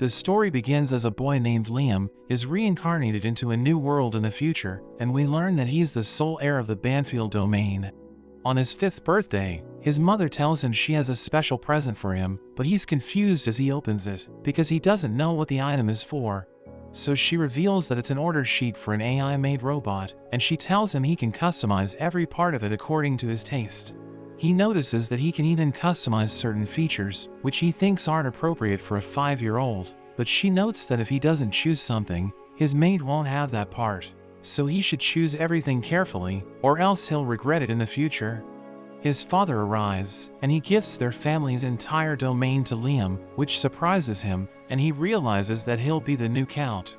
The story begins as a boy named Liam is reincarnated into a new world in the future, and we learn that he's the sole heir of the Banfield domain. On his 5th birthday, his mother tells him she has a special present for him, but he's confused as he opens it, because he doesn't know what the item is for. So she reveals that it's an order sheet for an AI-made robot, and she tells him he can customize every part of it according to his taste. He notices that he can even customize certain features, which he thinks aren't appropriate for a 5-year-old, but she notes that if he doesn't choose something, his mate won't have that part. So he should choose everything carefully, or else he'll regret it in the future. His father arrives, and he gifts their family's entire domain to Liam, which surprises him, and he realizes that he'll be the new count.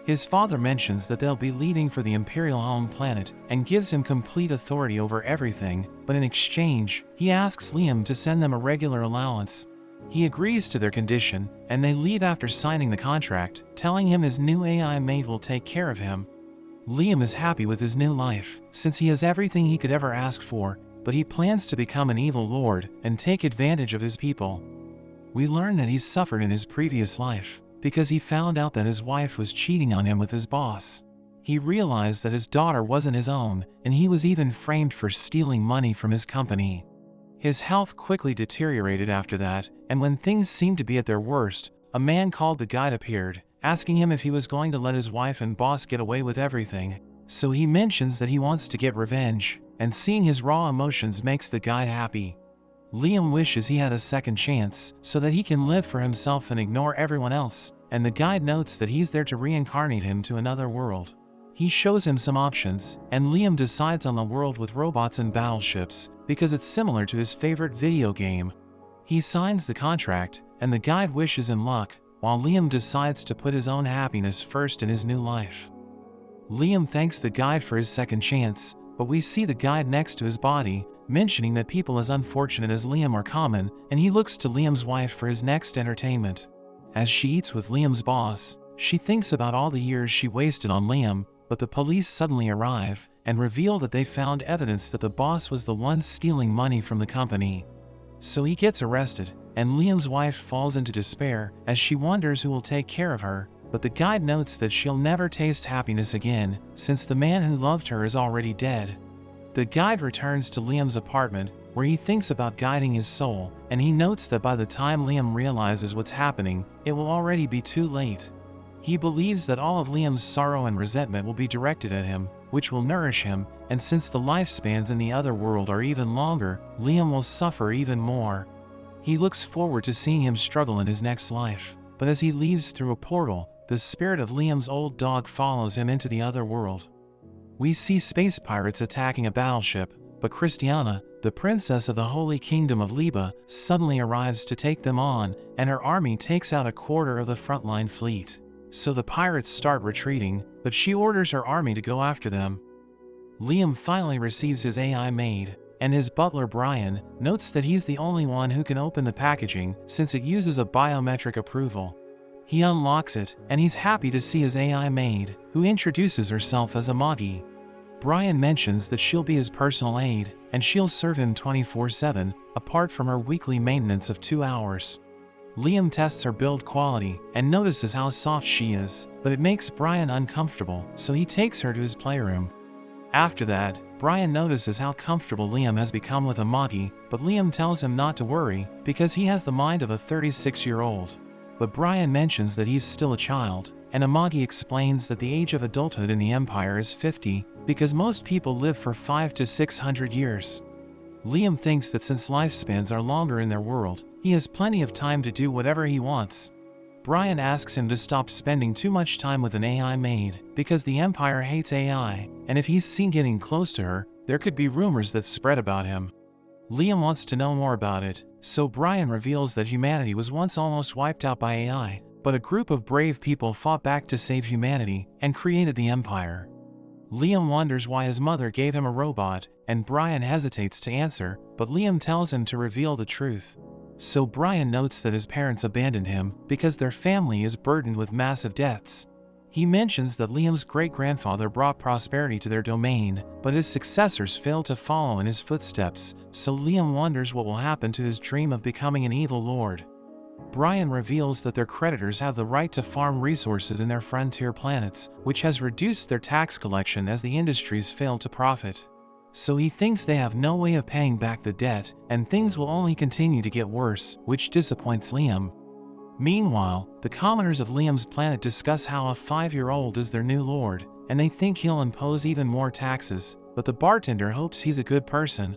His father mentions that they'll be leaving for the Imperial home planet, and gives him complete authority over everything, but in exchange, he asks Liam to send them a regular allowance. He agrees to their condition, and they leave after signing the contract, telling him his new AI mate will take care of him. Liam is happy with his new life, since he has everything he could ever ask for, but he plans to become an evil lord and take advantage of his people. We learn that he's suffered in his previous life, because he found out that his wife was cheating on him with his boss. He realized that his daughter wasn't his own, and he was even framed for stealing money from his company. His health quickly deteriorated after that, and when things seemed to be at their worst, a man called the Guide appeared, asking him if he was going to let his wife and boss get away with everything. So he mentions that he wants to get revenge, and seeing his raw emotions makes the Guide happy. Liam wishes he had a second chance, so that he can live for himself and ignore everyone else, and the Guide notes that he's there to reincarnate him to another world. He shows him some options, and Liam decides on the world with robots and battleships, because it's similar to his favorite video game. He signs the contract, and the Guide wishes him luck, while Liam decides to put his own happiness first in his new life. Liam thanks the Guide for his second chance, but we see the Guide next to his body, mentioning that people as unfortunate as Liam are common, and he looks to Liam's wife for his next entertainment. As she eats with Liam's boss, she thinks about all the years she wasted on Liam, but the police suddenly arrive and reveal that they found evidence that the boss was the one stealing money from the company. So he gets arrested, and Liam's wife falls into despair as she wonders who will take care of her, but the Guide notes that she'll never taste happiness again, since the man who loved her is already dead. The Guide returns to Liam's apartment, where he thinks about guiding his soul, and he notes that by the time Liam realizes what's happening, it will already be too late. He believes that all of Liam's sorrow and resentment will be directed at him, which will nourish him, and since the lifespans in the other world are even longer, Liam will suffer even more. He looks forward to seeing him struggle in his next life, but as he leaves through a portal, the spirit of Liam's old dog follows him into the other world. We see space pirates attacking a battleship, but Christiana, the princess of the Holy Kingdom of Liba, suddenly arrives to take them on, and her army takes out a quarter of the frontline fleet. So the pirates start retreating, but she orders her army to go after them. Liam finally receives his AI maid, and his butler Brian notes that he's the only one who can open the packaging since it uses a biometric approval. He unlocks it, and he's happy to see his AI maid, who introduces herself as Amagi. Brian mentions that she'll be his personal aide, and she'll serve him 24/7, apart from her weekly maintenance of 2 hours. Liam tests her build quality, and notices how soft she is, but it makes Brian uncomfortable, so he takes her to his playroom. After that, Brian notices how comfortable Liam has become with Amagi, but Liam tells him not to worry, because he has the mind of a 36-year-old. But Brian mentions that he's still a child, and Amagi explains that the age of adulthood in the Empire is 50, because most people live for 500 to 600 years. Liam thinks that since lifespans are longer in their world, he has plenty of time to do whatever he wants. Brian asks him to stop spending too much time with an AI maid, because the Empire hates AI, and if he's seen getting close to her, there could be rumors that spread about him. Liam wants to know more about it, so Brian reveals that humanity was once almost wiped out by AI, but a group of brave people fought back to save humanity and created the Empire. Liam wonders why his mother gave him a robot, and Brian hesitates to answer, but Liam tells him to reveal the truth. So Brian notes that his parents abandoned him because their family is burdened with massive debts. He mentions that Liam's great-grandfather brought prosperity to their domain, but his successors failed to follow in his footsteps, so Liam wonders what will happen to his dream of becoming an evil lord. Brian reveals that their creditors have the right to farm resources in their frontier planets, which has reduced their tax collection as the industries fail to profit. So he thinks they have no way of paying back the debt, and things will only continue to get worse, which disappoints Liam. Meanwhile, the commoners of Liam's planet discuss how a 5-year-old is their new lord, and they think he'll impose even more taxes, but the bartender hopes he's a good person.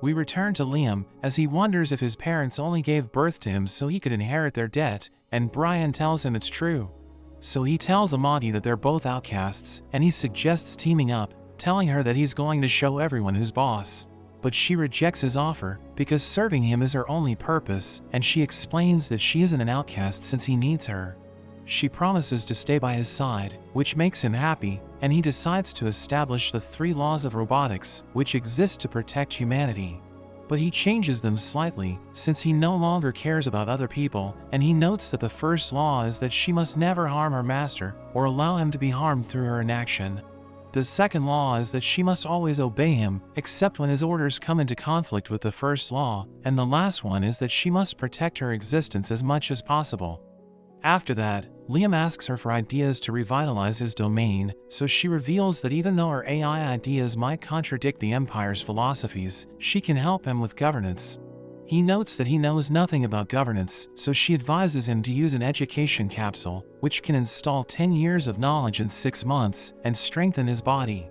We return to Liam, as he wonders if his parents only gave birth to him so he could inherit their debt, and Brian tells him it's true. So he tells Amadi that they're both outcasts, and he suggests teaming up, telling her that he's going to show everyone who's boss. But she rejects his offer, because serving him is her only purpose, and she explains that she isn't an outcast since he needs her. She promises to stay by his side, which makes him happy, and he decides to establish the 3 laws of robotics, which exist to protect humanity. But he changes them slightly, since he no longer cares about other people, and he notes that the first law is that she must never harm her master, or allow him to be harmed through her inaction. The second law is that she must always obey him, except when his orders come into conflict with the first law, and the last one is that she must protect her existence as much as possible. After that, Liam asks her for ideas to revitalize his domain, so she reveals that even though her AI ideas might contradict the Empire's philosophies, she can help him with governance. He notes that he knows nothing about governance, so she advises him to use an education capsule, which can install 10 years of knowledge in 6 months, and strengthen his body.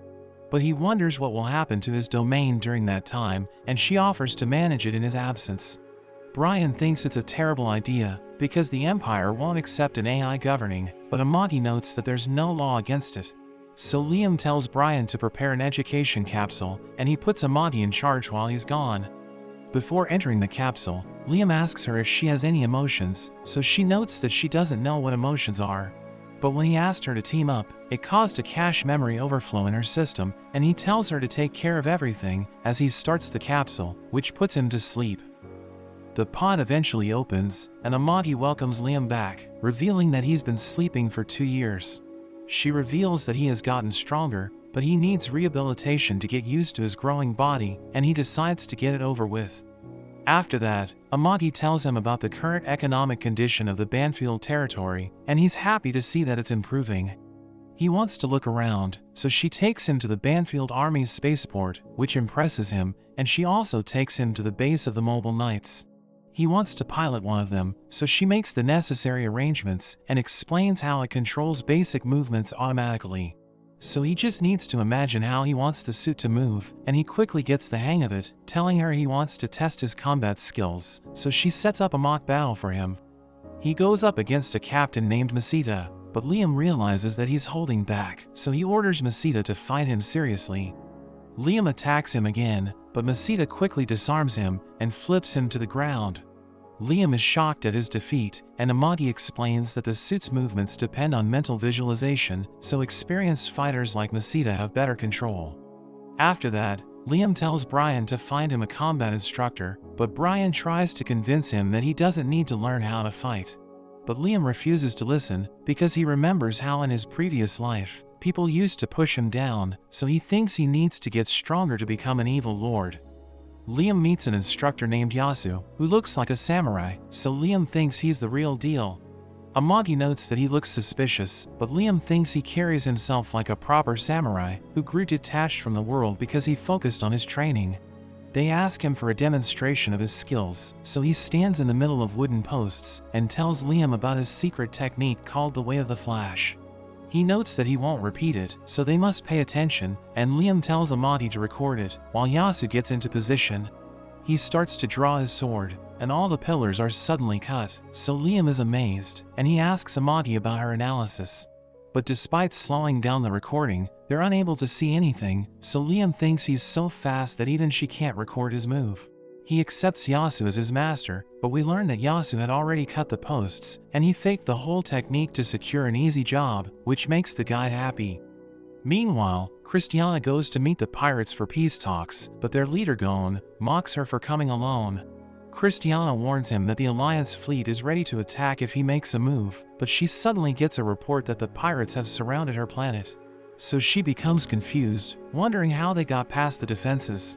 But he wonders what will happen to his domain during that time, and she offers to manage it in his absence. Brian thinks it's a terrible idea, because the Empire won't accept an AI governing, but Amadi notes that there's no law against it. So Liam tells Brian to prepare an education capsule, and he puts Amadi in charge while he's gone. Before entering the capsule, Liam asks her if she has any emotions, so she notes that she doesn't know what emotions are. But when he asked her to team up, it caused a cache memory overflow in her system, and he tells her to take care of everything as he starts the capsule, which puts him to sleep. The pod eventually opens, and Amadi welcomes Liam back, revealing that he's been sleeping for 2 years. She reveals that he has gotten stronger, but he needs rehabilitation to get used to his growing body, and he decides to get it over with. After that, Amadi tells him about the current economic condition of the Banfield territory, and he's happy to see that it's improving. He wants to look around, so she takes him to the Banfield Army's spaceport, which impresses him, and she also takes him to the base of the Mobile Knights. He wants to pilot one of them, so she makes the necessary arrangements and explains how it controls basic movements automatically. So he just needs to imagine how he wants the suit to move, and he quickly gets the hang of it, telling her he wants to test his combat skills, so she sets up a mock battle for him. He goes up against a captain named Masita, but Liam realizes that he's holding back, so he orders Masita to fight him seriously. Liam attacks him again, but Masita quickly disarms him and flips him to the ground. Liam is shocked at his defeat, and Amadi explains that the suit's movements depend on mental visualization, so experienced fighters like Masita have better control. After that, Liam tells Brian to find him a combat instructor, but Brian tries to convince him that he doesn't need to learn how to fight. But Liam refuses to listen, because he remembers how in his previous life, people used to push him down, so he thinks he needs to get stronger to become an evil lord. Liam meets an instructor named Yasu, who looks like a samurai, so Liam thinks he's the real deal. Amadi notes that he looks suspicious, but Liam thinks he carries himself like a proper samurai, who grew detached from the world because he focused on his training. They ask him for a demonstration of his skills, so he stands in the middle of wooden posts, and tells Liam about his secret technique called the Way of the Flash. He notes that he won't repeat it, so they must pay attention, and Liam tells Amadi to record it, while Yasu gets into position. He starts to draw his sword, and all the pillars are suddenly cut, so Liam is amazed, and he asks Amadi about her analysis. But despite slowing down the recording, they're unable to see anything, so Liam thinks he's so fast that even she can't record his move. He accepts Yasu as his master, but we learn that Yasu had already cut the posts, and he faked the whole technique to secure an easy job, which makes the guide happy. Meanwhile, Christiana goes to meet the pirates for peace talks, but their leader Gon mocks her for coming alone. Christiana warns him that the Alliance fleet is ready to attack if he makes a move, but she suddenly gets a report that the pirates have surrounded her planet. So she becomes confused, wondering how they got past the defenses.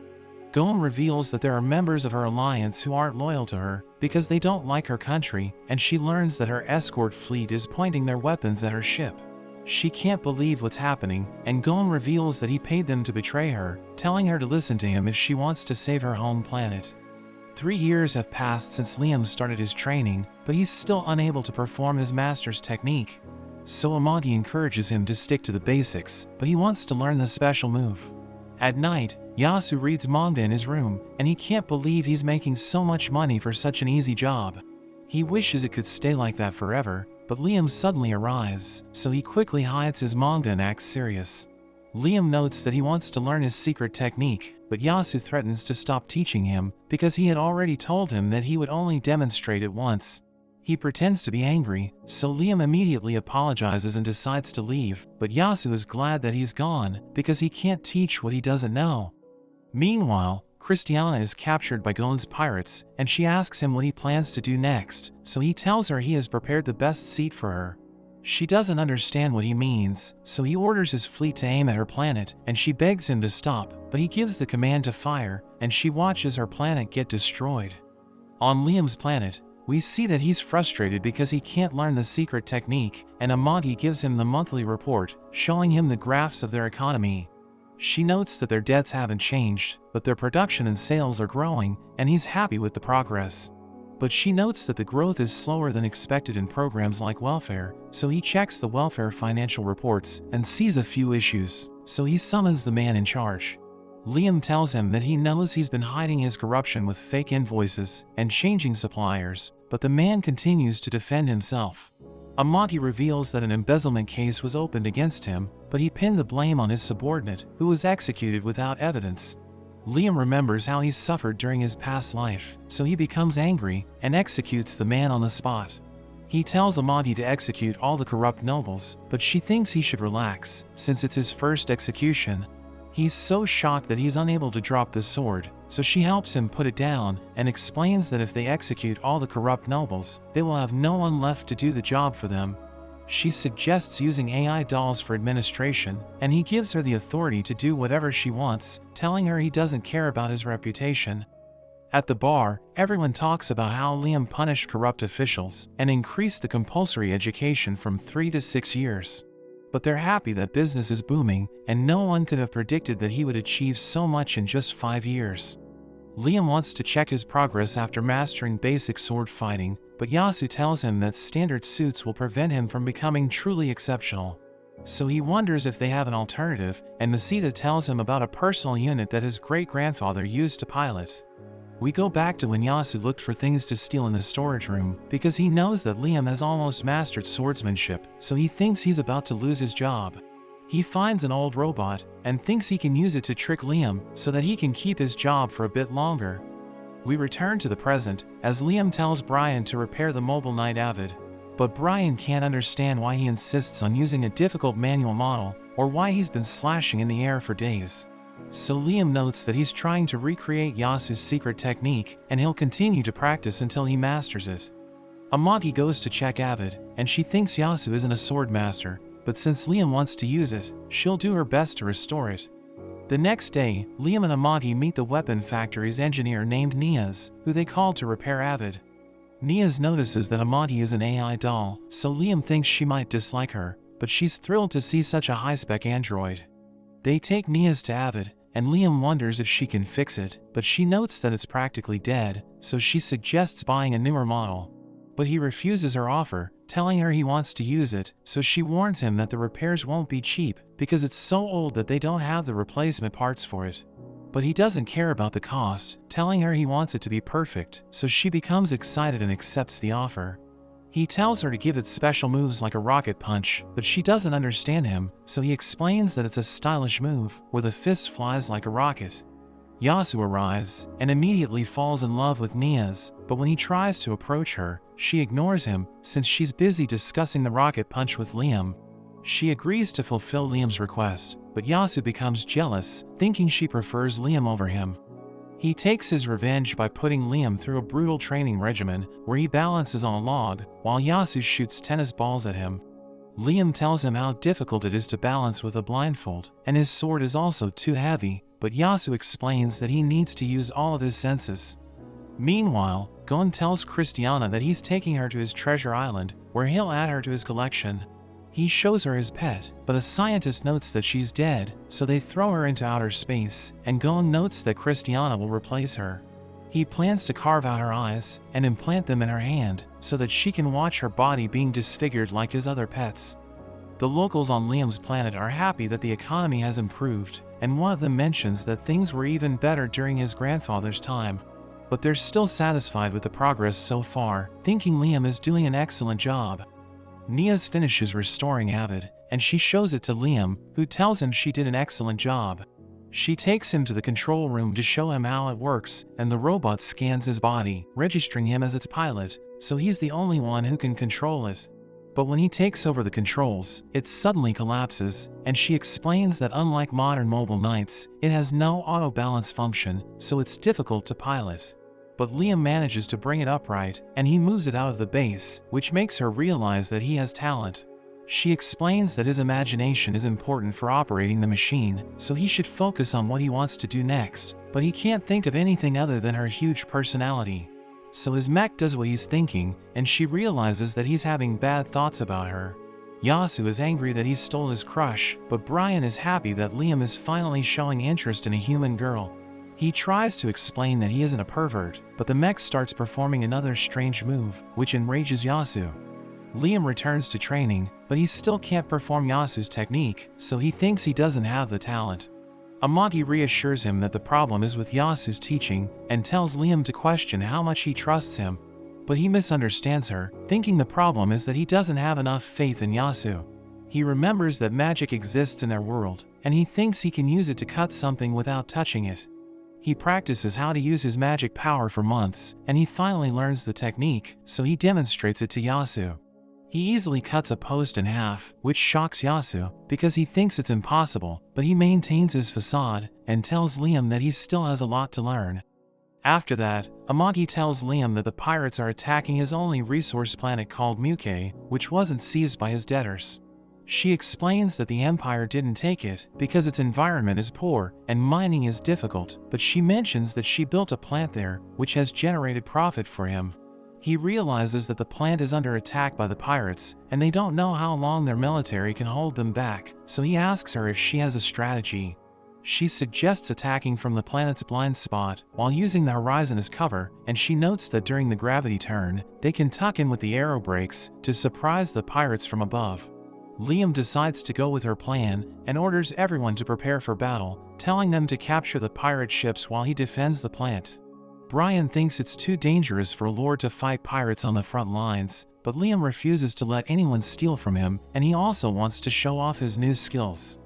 Gon reveals that there are members of her alliance who aren't loyal to her, because they don't like her country, and she learns that her escort fleet is pointing their weapons at her ship. She can't believe what's happening, and Gon reveals that he paid them to betray her, telling her to listen to him if she wants to save her home planet. 3 years have passed since Liam started his training, but he's still unable to perform his master's technique. So Amagi encourages him to stick to the basics, but he wants to learn the special move. At night, Yasu reads manga in his room, and he can't believe he's making so much money for such an easy job. He wishes it could stay like that forever, but Liam suddenly arrives, so he quickly hides his manga and acts serious. Liam notes that he wants to learn his secret technique, but Yasu threatens to stop teaching him because he had already told him that he would only demonstrate it once. He pretends to be angry, so Liam immediately apologizes and decides to leave, but Yasu is glad that he's gone because he can't teach what he doesn't know. Meanwhile, Christiana is captured by Gon's pirates, and she asks him what he plans to do next, so he tells her he has prepared the best seat for her. She doesn't understand what he means, so he orders his fleet to aim at her planet, and she begs him to stop, but he gives the command to fire, and she watches her planet get destroyed. On Liam's planet, we see that he's frustrated because he can't learn the secret technique, and Amagi gives him the monthly report, showing him the graphs of their economy. She notes that their debts haven't changed, but their production and sales are growing, and he's happy with the progress. But she notes that the growth is slower than expected in programs like welfare, so he checks the welfare financial reports and sees a few issues, so he summons the man in charge. Liam tells him that he knows he's been hiding his corruption with fake invoices and changing suppliers, but the man continues to defend himself. Amagi reveals that an embezzlement case was opened against him, but he pinned the blame on his subordinate, who was executed without evidence. Liam remembers how he suffered during his past life, so he becomes angry and executes the man on the spot. He tells Amagi to execute all the corrupt nobles, but she thinks he should relax, since it's his first execution. He's so shocked that he's unable to drop the sword, so she helps him put it down and explains that if they execute all the corrupt nobles, they will have no one left to do the job for them. She suggests using AI dolls for administration, and he gives her the authority to do whatever she wants, telling her he doesn't care about his reputation. At the bar, everyone talks about how Liam punished corrupt officials and increased the compulsory education from 3 to 6 years. But they're happy that business is booming, and no one could have predicted that he would achieve so much in just 5 years. Liam wants to check his progress after mastering basic sword fighting, but Yasu tells him that standard suits will prevent him from becoming truly exceptional. So he wonders if they have an alternative, and Masita tells him about a personal unit that his great-grandfather used to pilot. We go back to when Yasu looked for things to steal in the storage room, because he knows that Liam has almost mastered swordsmanship, so he thinks he's about to lose his job. He finds an old robot, and thinks he can use it to trick Liam so that he can keep his job for a bit longer. We return to the present, as Liam tells Brian to repair the mobile knight Avid. But Brian can't understand why he insists on using a difficult manual model, or why he's been slashing in the air for days. So Liam notes that he's trying to recreate Yasu's secret technique, and he'll continue to practice until he masters it. Amagi goes to check Avid, and she thinks Yasu isn't a sword master, but since Liam wants to use it, she'll do her best to restore it. The next day, Liam and Amagi meet the weapon factory's engineer named Niaz, who they called to repair Avid. Niaz notices that Amagi is an AI doll, so Liam thinks she might dislike her, but she's thrilled to see such a high-spec android. They take Niaz to Avid, and Liam wonders if she can fix it, but she notes that it's practically dead, so she suggests buying a newer model. But he refuses her offer, telling her he wants to use it, so she warns him that the repairs won't be cheap, because it's so old that they don't have the replacement parts for it. But he doesn't care about the cost, telling her he wants it to be perfect, so she becomes excited and accepts the offer. He tells her to give it special moves like a rocket punch, but she doesn't understand him, so he explains that it's a stylish move, where the fist flies like a rocket. Yasu arrives, and immediately falls in love with Niaz, but when he tries to approach her, she ignores him, since she's busy discussing the rocket punch with Liam. She agrees to fulfill Liam's request, but Yasu becomes jealous, thinking she prefers Liam over him. He takes his revenge by putting Liam through a brutal training regimen, where he balances on a log, while Yasu shoots tennis balls at him. Liam tells him how difficult it is to balance with a blindfold, and his sword is also too heavy, but Yasu explains that he needs to use all of his senses. Meanwhile, Gon tells Christiana that he's taking her to his treasure island, where he'll add her to his collection. He shows her his pet, but a scientist notes that she's dead, so they throw her into outer space, and Gon notes that Christiana will replace her. He plans to carve out her eyes and implant them in her hand, so that she can watch her body being disfigured like his other pets. The locals on Liam's planet are happy that the economy has improved, and one of them mentions that things were even better during his grandfather's time. But they're still satisfied with the progress so far, thinking Liam is doing an excellent job. Nia's finishes restoring Avid, and she shows it to Liam, who tells him she did an excellent job. She takes him to the control room to show him how it works, and the robot scans his body, registering him as its pilot, so he's the only one who can control it. But when he takes over the controls, it suddenly collapses, and she explains that unlike modern mobile knights, it has no auto-balance function, so it's difficult to pilot. But Liam manages to bring it upright, and he moves it out of the base, which makes her realize that he has talent. She explains that his imagination is important for operating the machine, so he should focus on what he wants to do next, but he can't think of anything other than her huge personality. So his mech does what he's thinking, and she realizes that he's having bad thoughts about her. Yasu is angry that he stole his crush, but Brian is happy that Liam is finally showing interest in a human girl. He tries to explain that he isn't a pervert, but the mech starts performing another strange move, which enrages Yasu. Liam returns to training, but he still can't perform Yasu's technique, so he thinks he doesn't have the talent. Amagi reassures him that the problem is with Yasu's teaching, and tells Liam to question how much he trusts him. But he misunderstands her, thinking the problem is that he doesn't have enough faith in Yasu. He remembers that magic exists in their world, and he thinks he can use it to cut something without touching it. He practices how to use his magic power for months, and he finally learns the technique, so he demonstrates it to Yasu. He easily cuts a post in half, which shocks Yasu, because he thinks it's impossible, but he maintains his facade, and tells Liam that he still has a lot to learn. After that, Amagi tells Liam that the pirates are attacking his only resource planet called Muke, which wasn't seized by his debtors. She explains that the Empire didn't take it, because its environment is poor, and mining is difficult, but she mentions that she built a plant there, which has generated profit for him. He realizes that the plant is under attack by the pirates, and they don't know how long their military can hold them back, so he asks her if she has a strategy. She suggests attacking from the planet's blind spot, while using the horizon as cover, and she notes that during the gravity turn, they can tuck in with the arrow brakes to surprise the pirates from above. Liam decides to go with her plan, and orders everyone to prepare for battle, telling them to capture the pirate ships while he defends the plant. Brian thinks it's too dangerous for Lord to fight pirates on the front lines, but Liam refuses to let anyone steal from him, and he also wants to show off his new skills.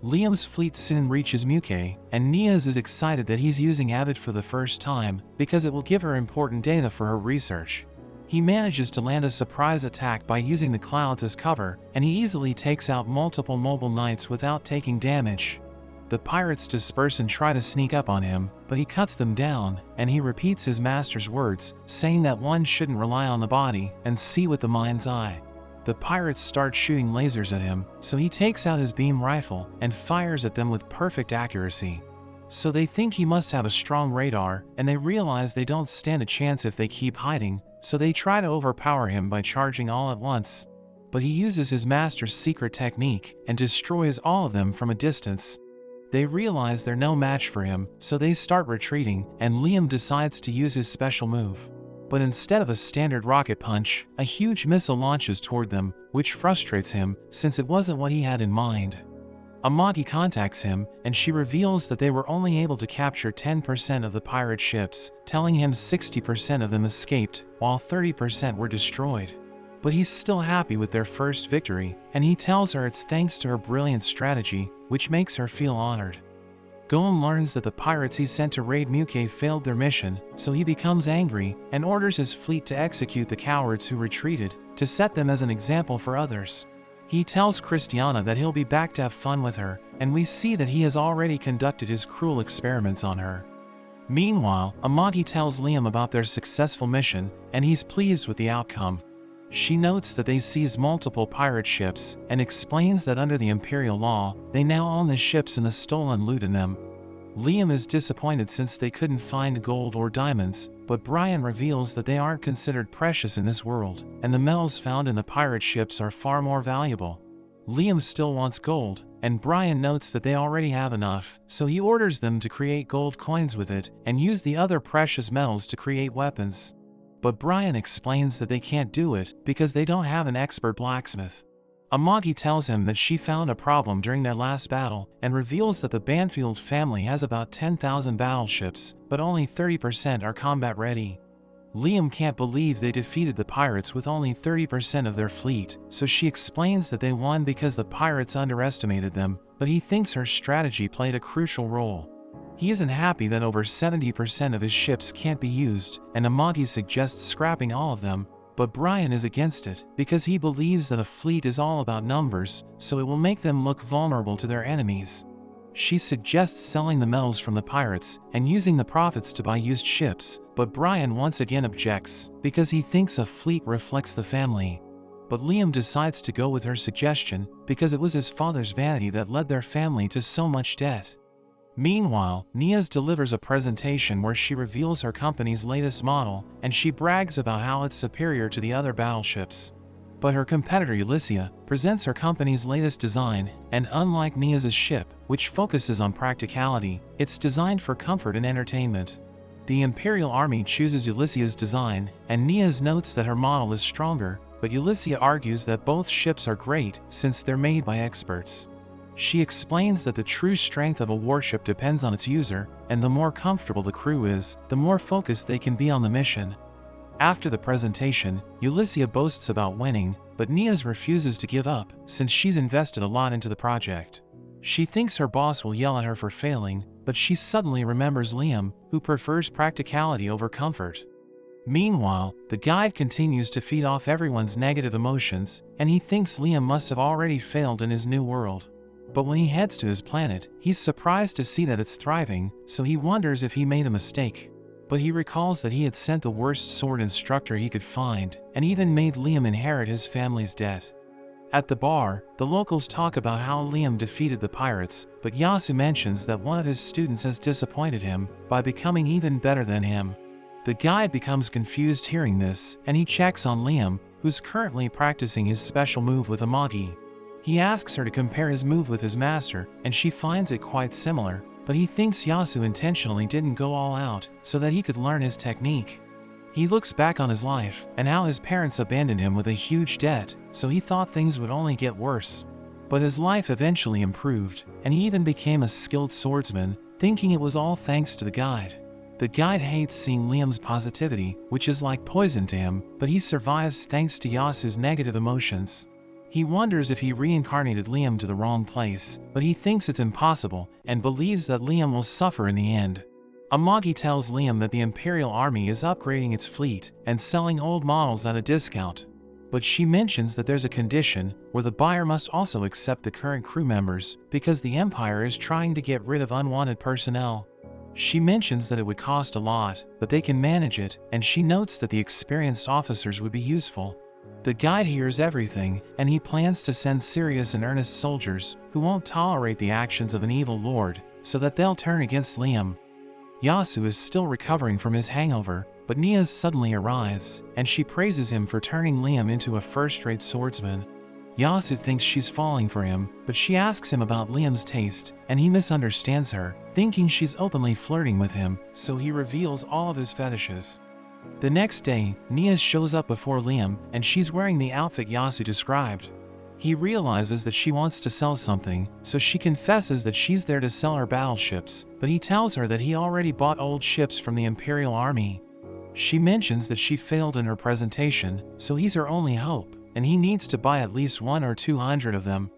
Liam's fleet soon reaches Muke, and Nia's is excited that he's using Avid for the first time, because it will give her important data for her research. He manages to land a surprise attack by using the clouds as cover, and he easily takes out multiple mobile knights without taking damage. The pirates disperse and try to sneak up on him, but he cuts them down, and he repeats his master's words, saying that one shouldn't rely on the body and see with the mind's eye. The pirates start shooting lasers at him, so he takes out his beam rifle and fires at them with perfect accuracy. So they think he must have a strong radar, and they realize they don't stand a chance if they keep hiding, so they try to overpower him by charging all at once. But he uses his master's secret technique and destroys all of them from a distance. They realize they're no match for him, so they start retreating, and Liam decides to use his special move. But instead of a standard rocket punch, a huge missile launches toward them, which frustrates him, since it wasn't what he had in mind. Amagi contacts him, and she reveals that they were only able to capture 10% of the pirate ships, telling him 60% of them escaped, while 30% were destroyed. But he's still happy with their first victory, and he tells her it's thanks to her brilliant strategy, which makes her feel honored. Gon learns that the pirates he sent to raid Muke failed their mission, so he becomes angry and orders his fleet to execute the cowards who retreated, to set them as an example for others. He tells Christiana that he'll be back to have fun with her, and we see that he has already conducted his cruel experiments on her. Meanwhile, Amagi tells Liam about their successful mission, and he's pleased with the outcome. She notes that they seized multiple pirate ships, and explains that under the Imperial law, they now own the ships and the stolen loot in them. Liam is disappointed since they couldn't find gold or diamonds, but Brian reveals that they aren't considered precious in this world, and the metals found in the pirate ships are far more valuable. Liam still wants gold, and Brian notes that they already have enough, so he orders them to create gold coins with it and use the other precious metals to create weapons. But Brian explains that they can't do it because they don't have an expert blacksmith. Amagi tells him that she found a problem during their last battle and reveals that the Banfield family has about 10,000 battleships, but only 30% are combat ready. Liam can't believe they defeated the pirates with only 30% of their fleet, so she explains that they won because the pirates underestimated them, but he thinks her strategy played a crucial role. He isn't happy that over 70% of his ships can't be used, and Amagi suggests scrapping all of them, but Brian is against it because he believes that a fleet is all about numbers, so it will make them look vulnerable to their enemies. She suggests selling the metals from the pirates and using the profits to buy used ships, but Brian once again objects because he thinks a fleet reflects the family. But Liam decides to go with her suggestion because it was his father's vanity that led their family to so much debt. Meanwhile, Niaz delivers a presentation where she reveals her company's latest model, and she brags about how it's superior to the other battleships. But her competitor Ulyssia presents her company's latest design, and unlike Niaz's ship, which focuses on practicality, it's designed for comfort and entertainment. The Imperial Army chooses Ulyssia's design, and Niaz notes that her model is stronger, but Ulyssia argues that both ships are great since they're made by experts. She explains that the true strength of a warship depends on its user, and the more comfortable the crew is, the more focused they can be on the mission. After the presentation, Ulyssia boasts about winning, but Niaz refuses to give up since she's invested a lot into the project. She thinks her boss will yell at her for failing, but she suddenly remembers Liam, who prefers practicality over comfort. Meanwhile, the guide continues to feed off everyone's negative emotions, and he thinks Liam must have already failed in his new world. But when he heads to his planet, he's surprised to see that it's thriving, so he wonders if he made a mistake. But he recalls that he had sent the worst sword instructor he could find, and even made Liam inherit his family's debt. At the bar, the locals talk about how Liam defeated the pirates, but Yasu mentions that one of his students has disappointed him by becoming even better than him. The guide becomes confused hearing this, and he checks on Liam, who's currently practicing his special move with Amagi. He asks her to compare his move with his master, and she finds it quite similar, but he thinks Yasu intentionally didn't go all out so that he could learn his technique. He looks back on his life and how his parents abandoned him with a huge debt, so he thought things would only get worse. But his life eventually improved, and he even became a skilled swordsman, thinking it was all thanks to the guide. The guide hates seeing Liam's positivity, which is like poison to him, but he survives thanks to Yasu's negative emotions. He wonders if he reincarnated Liam to the wrong place, but he thinks it's impossible and believes that Liam will suffer in the end. Amagi tells Liam that the Imperial Army is upgrading its fleet and selling old models at a discount. But she mentions that there's a condition where the buyer must also accept the current crew members because the Empire is trying to get rid of unwanted personnel. She mentions that it would cost a lot, but they can manage it, and she notes that the experienced officers would be useful. The guide hears everything, and he plans to send serious and earnest soldiers who won't tolerate the actions of an evil lord, so that they'll turn against Liam. Yasu is still recovering from his hangover, but Niaz suddenly arrives, and she praises him for turning Liam into a first-rate swordsman. Yasu thinks she's falling for him, but she asks him about Liam's taste, and he misunderstands her, thinking she's openly flirting with him, so he reveals all of his fetishes. The next day, Niaz shows up before Liam, and she's wearing the outfit Yasu described. He realizes that she wants to sell something, so she confesses that she's there to sell her battleships, but he tells her that he already bought old ships from the Imperial Army. She mentions that she failed in her presentation, so he's her only hope, and he needs to buy at least 100 or 200 of them.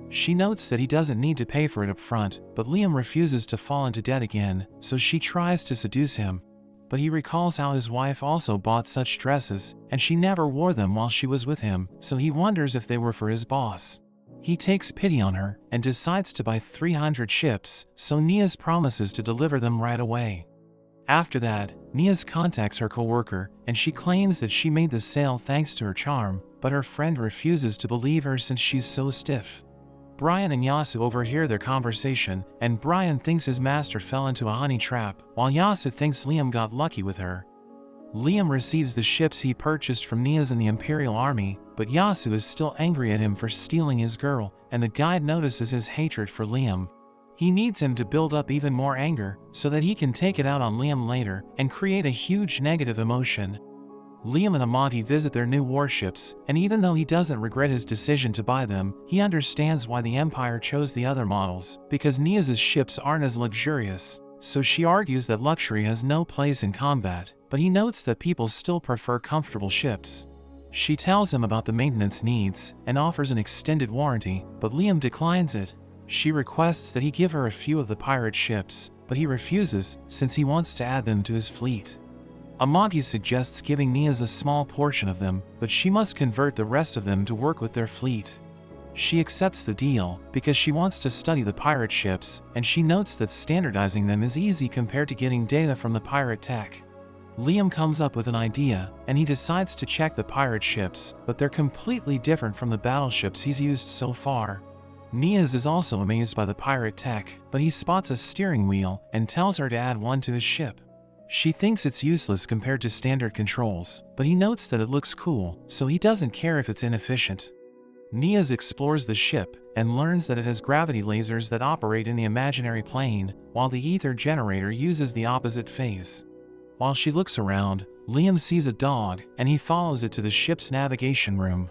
She notes that he doesn't need to pay for it up front, but Liam refuses to fall into debt again, so she tries to seduce him. But he recalls how his wife also bought such dresses, and she never wore them while she was with him, so he wonders if they were for his boss. He takes pity on her and decides to buy 300 ships, so Niaz promises to deliver them right away. After that, Niaz contacts her coworker, and she claims that she made the sale thanks to her charm, but her friend refuses to believe her since she's so stiff. Brian and Yasu overhear their conversation, and Brian thinks his master fell into a honey trap, while Yasu thinks Liam got lucky with her. Liam receives the ships he purchased from Nia's and the Imperial Army, but Yasu is still angry at him for stealing his girl, and the guide notices his hatred for Liam. He needs him to build up even more anger, so that he can take it out on Liam later, and create a huge negative emotion. Liam and Amati visit their new warships, and even though he doesn't regret his decision to buy them, he understands why the Empire chose the other models, because Nia's ships aren't as luxurious. So she argues that luxury has no place in combat, but he notes that people still prefer comfortable ships. She tells him about the maintenance needs, and offers an extended warranty, but Liam declines it. She requests that he give her a few of the pirate ships, but he refuses, since he wants to add them to his fleet. Amati suggests giving Nia's a small portion of them, but she must convert the rest of them to work with their fleet. She accepts the deal, because she wants to study the pirate ships, and she notes that standardizing them is easy compared to getting data from the pirate tech. Liam comes up with an idea, and he decides to check the pirate ships, but they're completely different from the battleships he's used so far. Nia's is also amazed by the pirate tech, but he spots a steering wheel and tells her to add one to his ship. She thinks it's useless compared to standard controls, but he notes that it looks cool, so he doesn't care if it's inefficient. Nia's explores the ship and learns that it has gravity lasers that operate in the imaginary plane, while the ether generator uses the opposite phase. While she looks around, Liam sees a dog, and he follows it to the ship's navigation room.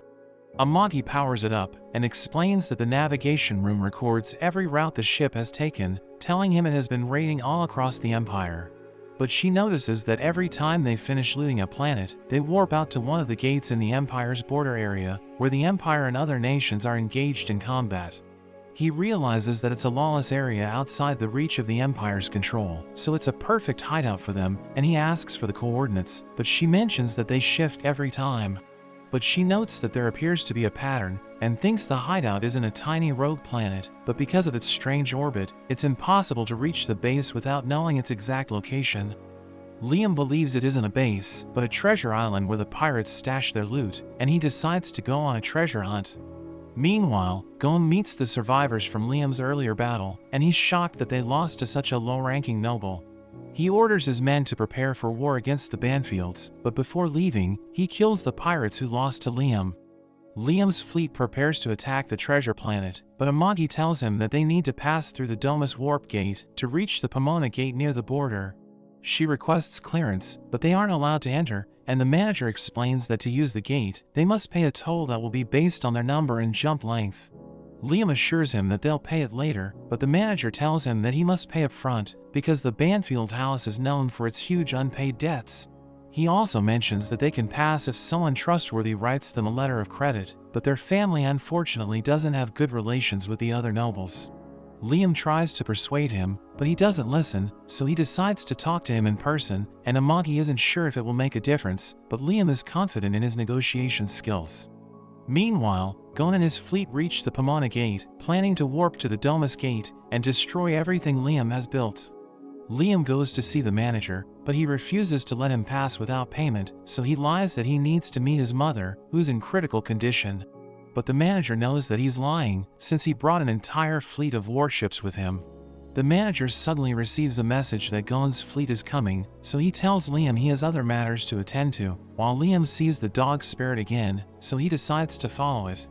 Amati powers it up and explains that the navigation room records every route the ship has taken, telling him it has been raiding all across the Empire. But she notices that every time they finish looting a planet, they warp out to one of the gates in the Empire's border area, where the Empire and other nations are engaged in combat. He realizes that it's a lawless area outside the reach of the Empire's control, so it's a perfect hideout for them, and he asks for the coordinates, but she mentions that they shift every time. But she notes that there appears to be a pattern, and thinks the hideout isn't a tiny rogue planet, but because of its strange orbit, it's impossible to reach the base without knowing its exact location. Liam believes it isn't a base, but a treasure island where the pirates stash their loot, and he decides to go on a treasure hunt. Meanwhile, Gon meets the survivors from Liam's earlier battle, and he's shocked that they lost to such a low-ranking noble. He orders his men to prepare for war against the Banfields, but before leaving, he kills the pirates who lost to Liam. Liam's fleet prepares to attack the treasure planet, but Amati tells him that they need to pass through the Domus Warp Gate to reach the Pomona Gate near the border. She requests clearance, but they aren't allowed to enter, and the manager explains that to use the gate, they must pay a toll that will be based on their number and jump length. Liam assures him that they'll pay it later, but the manager tells him that he must pay up front, because the Banfield house is known for its huge unpaid debts. He also mentions that they can pass if someone trustworthy writes them a letter of credit, but their family unfortunately doesn't have good relations with the other nobles. Liam tries to persuade him, but he doesn't listen, so he decides to talk to him in person, and Amati isn't sure if it will make a difference, but Liam is confident in his negotiation skills. Meanwhile, Gon and his fleet reach the Pomona Gate, planning to warp to the Domus Gate and destroy everything Liam has built. Liam goes to see the manager, but he refuses to let him pass without payment, so he lies that he needs to meet his mother, who's in critical condition. But the manager knows that he's lying, since he brought an entire fleet of warships with him. The manager suddenly receives a message that Gon's fleet is coming, so he tells Liam he has other matters to attend to, while Liam sees the dog spirit again, so he decides to follow it.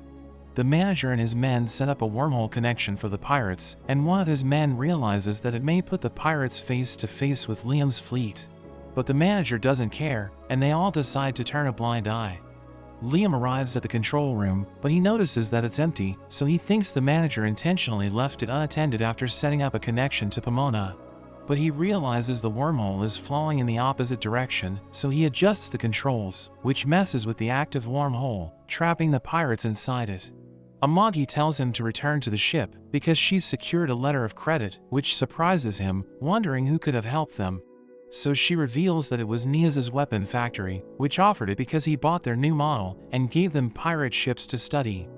The manager and his men set up a wormhole connection for the pirates, and one of his men realizes that it may put the pirates face to face with Liam's fleet. But the manager doesn't care, and they all decide to turn a blind eye. Liam arrives at the control room, but he notices that it's empty, so he thinks the manager intentionally left it unattended after setting up a connection to Pomona. But he realizes the wormhole is flowing in the opposite direction, so he adjusts the controls, which messes with the active wormhole, trapping the pirates inside it. Amati tells him to return to the ship, because she's secured a letter of credit, which surprises him, wondering who could have helped them. So she reveals that it was Nia's weapon factory, which offered it because he bought their new model and gave them pirate ships to study.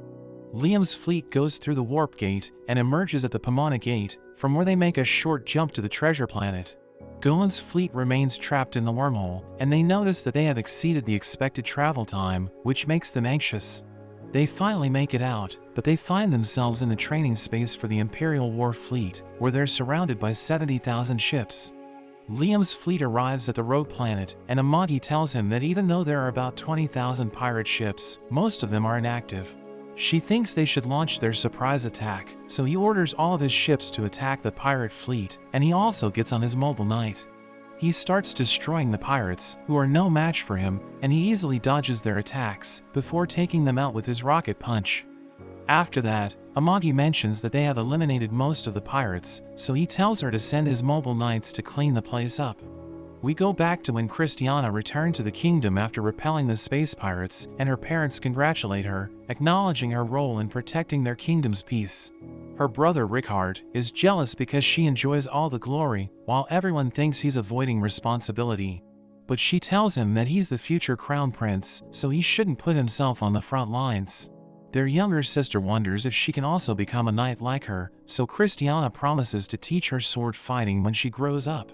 Liam's fleet goes through the warp gate and emerges at the Pomona Gate, from where they make a short jump to the treasure planet. Gon's fleet remains trapped in the wormhole, and they notice that they have exceeded the expected travel time, which makes them anxious. They finally make it out, but they find themselves in the training space for the Imperial War Fleet, where they're surrounded by 70,000 ships. Liam's fleet arrives at the rogue planet, and Amagi tells him that even though there are about 20,000 pirate ships, most of them are inactive. She thinks they should launch their surprise attack, so he orders all of his ships to attack the pirate fleet, and he also gets on his mobile knight. He starts destroying the pirates, who are no match for him, and he easily dodges their attacks, before taking them out with his rocket punch. After that, Amagi mentions that they have eliminated most of the pirates, so he tells her to send his mobile knights to clean the place up. We go back to when Christiana returned to the kingdom after repelling the space pirates, and her parents congratulate her, acknowledging her role in protecting their kingdom's peace. Her brother Richard is jealous because she enjoys all the glory, while everyone thinks he's avoiding responsibility. But she tells him that he's the future crown prince, so he shouldn't put himself on the front lines. Their younger sister wonders if she can also become a knight like her, so Christiana promises to teach her sword fighting when she grows up.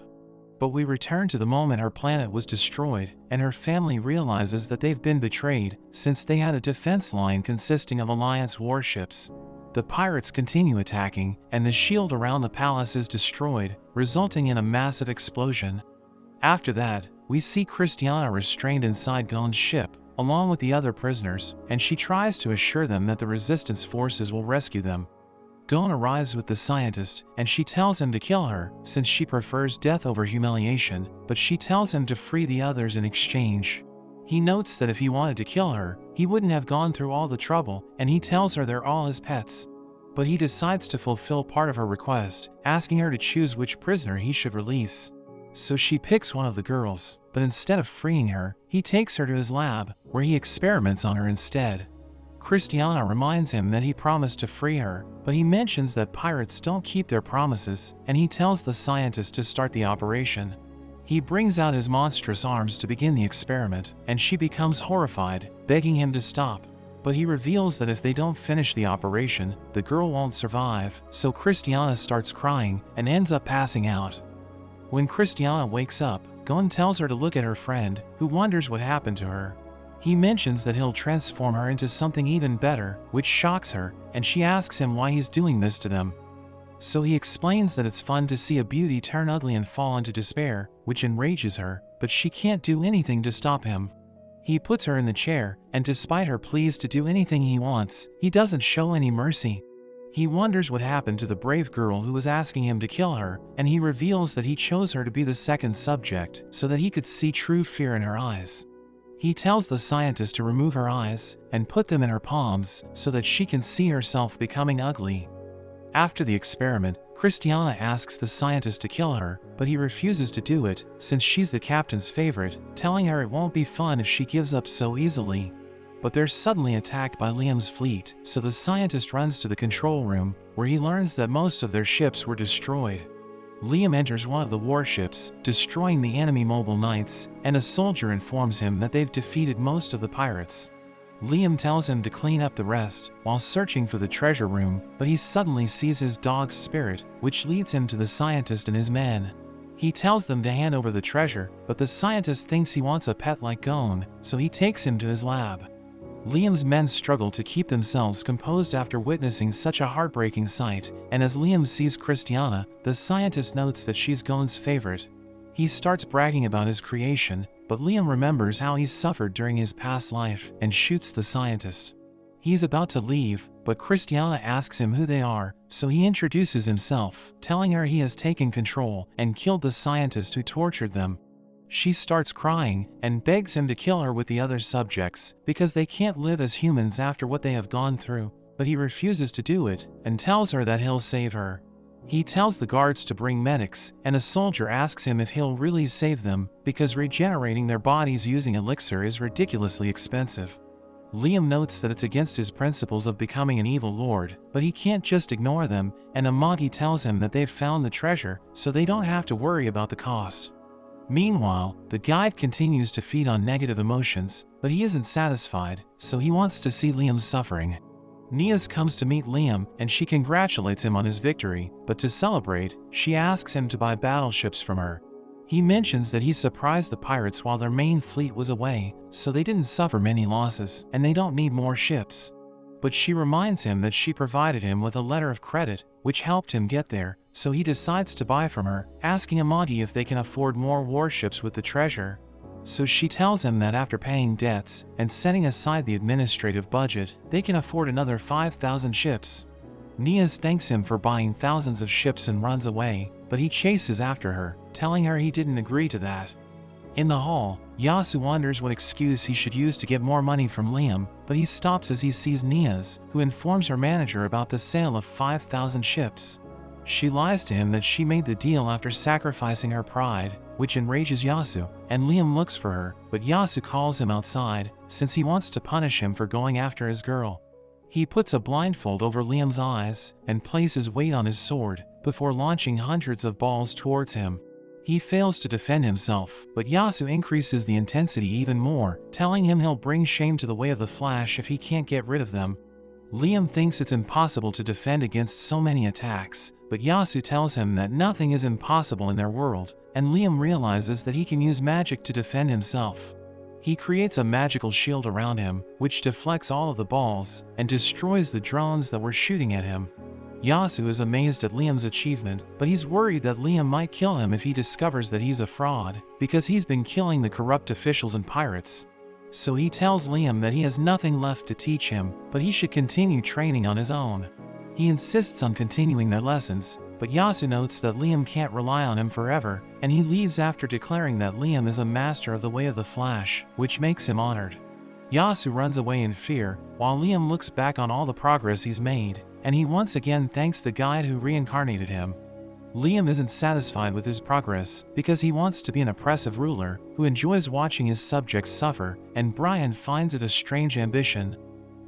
But we return to the moment her planet was destroyed, and her family realizes that they've been betrayed, since they had a defense line consisting of Alliance warships. The pirates continue attacking, and the shield around the palace is destroyed, resulting in a massive explosion. After that, we see Christiana restrained inside Gon's ship, along with the other prisoners, and she tries to assure them that the resistance forces will rescue them. Gon arrives with the scientist, and she tells him to kill her, since she prefers death over humiliation, but she tells him to free the others in exchange. He notes that if he wanted to kill her, he wouldn't have gone through all the trouble, and he tells her they're all his pets. But he decides to fulfill part of her request, asking her to choose which prisoner he should release. So she picks one of the girls, but instead of freeing her, he takes her to his lab, where he experiments on her instead. Christiana reminds him that he promised to free her, but he mentions that pirates don't keep their promises, and he tells the scientist to start the operation. He brings out his monstrous arms to begin the experiment, and she becomes horrified, begging him to stop. But he reveals that if they don't finish the operation, the girl won't survive, so Christiana starts crying and ends up passing out. When Christiana wakes up, Gon tells her to look at her friend, who wonders what happened to her. He mentions that he'll transform her into something even better, which shocks her, and she asks him why he's doing this to them. So he explains that it's fun to see a beauty turn ugly and fall into despair, which enrages her, but she can't do anything to stop him. He puts her in the chair, and despite her pleas to do anything he wants, he doesn't show any mercy. He wonders what happened to the brave girl who was asking him to kill her, and he reveals that he chose her to be the second subject, so that he could see true fear in her eyes. He tells the scientist to remove her eyes, and put them in her palms, so that she can see herself becoming ugly. After the experiment, Christiana asks the scientist to kill her, but he refuses to do it, since she's the captain's favorite, telling her it won't be fun if she gives up so easily. But they're suddenly attacked by Liam's fleet, so the scientist runs to the control room, where he learns that most of their ships were destroyed. Liam enters one of the warships, destroying the enemy mobile knights, and a soldier informs him that they've defeated most of the pirates. Liam tells him to clean up the rest, while searching for the treasure room, but he suddenly sees his dog's spirit, which leads him to the scientist and his men. He tells them to hand over the treasure, but the scientist thinks he wants a pet like Gon, so he takes him to his lab. Liam's men struggle to keep themselves composed after witnessing such a heartbreaking sight, and as Liam sees Christiana, the scientist notes that she's Gon's favorite. He starts bragging about his creation, but Liam remembers how he's suffered during his past life and shoots the scientist. He's about to leave, but Christiana asks him who they are, so he introduces himself, telling her he has taken control and killed the scientist who tortured them. She starts crying and begs him to kill her with the other subjects because they can't live as humans after what they have gone through, but he refuses to do it and tells her that he'll save her. He tells the guards to bring medics, and a soldier asks him if he'll really save them because regenerating their bodies using elixir is ridiculously expensive. Liam notes that it's against his principles of becoming an evil lord, but he can't just ignore them, and Amagi tells him that they've found the treasure, so they don't have to worry about the cost. Meanwhile, the guide continues to feed on negative emotions, but he isn't satisfied, so he wants to see Liam suffering. Nias comes to meet Liam, and she congratulates him on his victory, but to celebrate, she asks him to buy battleships from her. He mentions that he surprised the pirates while their main fleet was away, so they didn't suffer many losses, and they don't need more ships. But she reminds him that she provided him with a letter of credit, which helped him get there, so he decides to buy from her, asking Amadi if they can afford more warships with the treasure. So she tells him that after paying debts and setting aside the administrative budget, they can afford another 5,000 ships. Nias thanks him for buying thousands of ships and runs away, but he chases after her, telling her he didn't agree to that. In the hall, Yasu wonders what excuse he should use to get more money from Liam, but he stops as he sees Nias, who informs her manager about the sale of 5,000 ships. She lies to him that she made the deal after sacrificing her pride, which enrages Yasu, and Liam looks for her, but Yasu calls him outside, since he wants to punish him for going after his girl. He puts a blindfold over Liam's eyes and places weight on his sword, before launching hundreds of balls towards him. He fails to defend himself, but Yasu increases the intensity even more, telling him he'll bring shame to the way of the Flash if he can't get rid of them. Liam thinks it's impossible to defend against so many attacks, but Yasu tells him that nothing is impossible in their world, and Liam realizes that he can use magic to defend himself. He creates a magical shield around him, which deflects all of the balls and destroys the drones that were shooting at him. Yasu is amazed at Liam's achievement, but he's worried that Liam might kill him if he discovers that he's a fraud, because he's been killing the corrupt officials and pirates. So he tells Liam that he has nothing left to teach him, but he should continue training on his own. He insists on continuing their lessons, but Yasu notes that Liam can't rely on him forever, and he leaves after declaring that Liam is a master of the way of the Flash, which makes him honored. Yasu runs away in fear, while Liam looks back on all the progress he's made, and he once again thanks the guide who reincarnated him. Liam isn't satisfied with his progress, because he wants to be an oppressive ruler who enjoys watching his subjects suffer, and Brian finds it a strange ambition.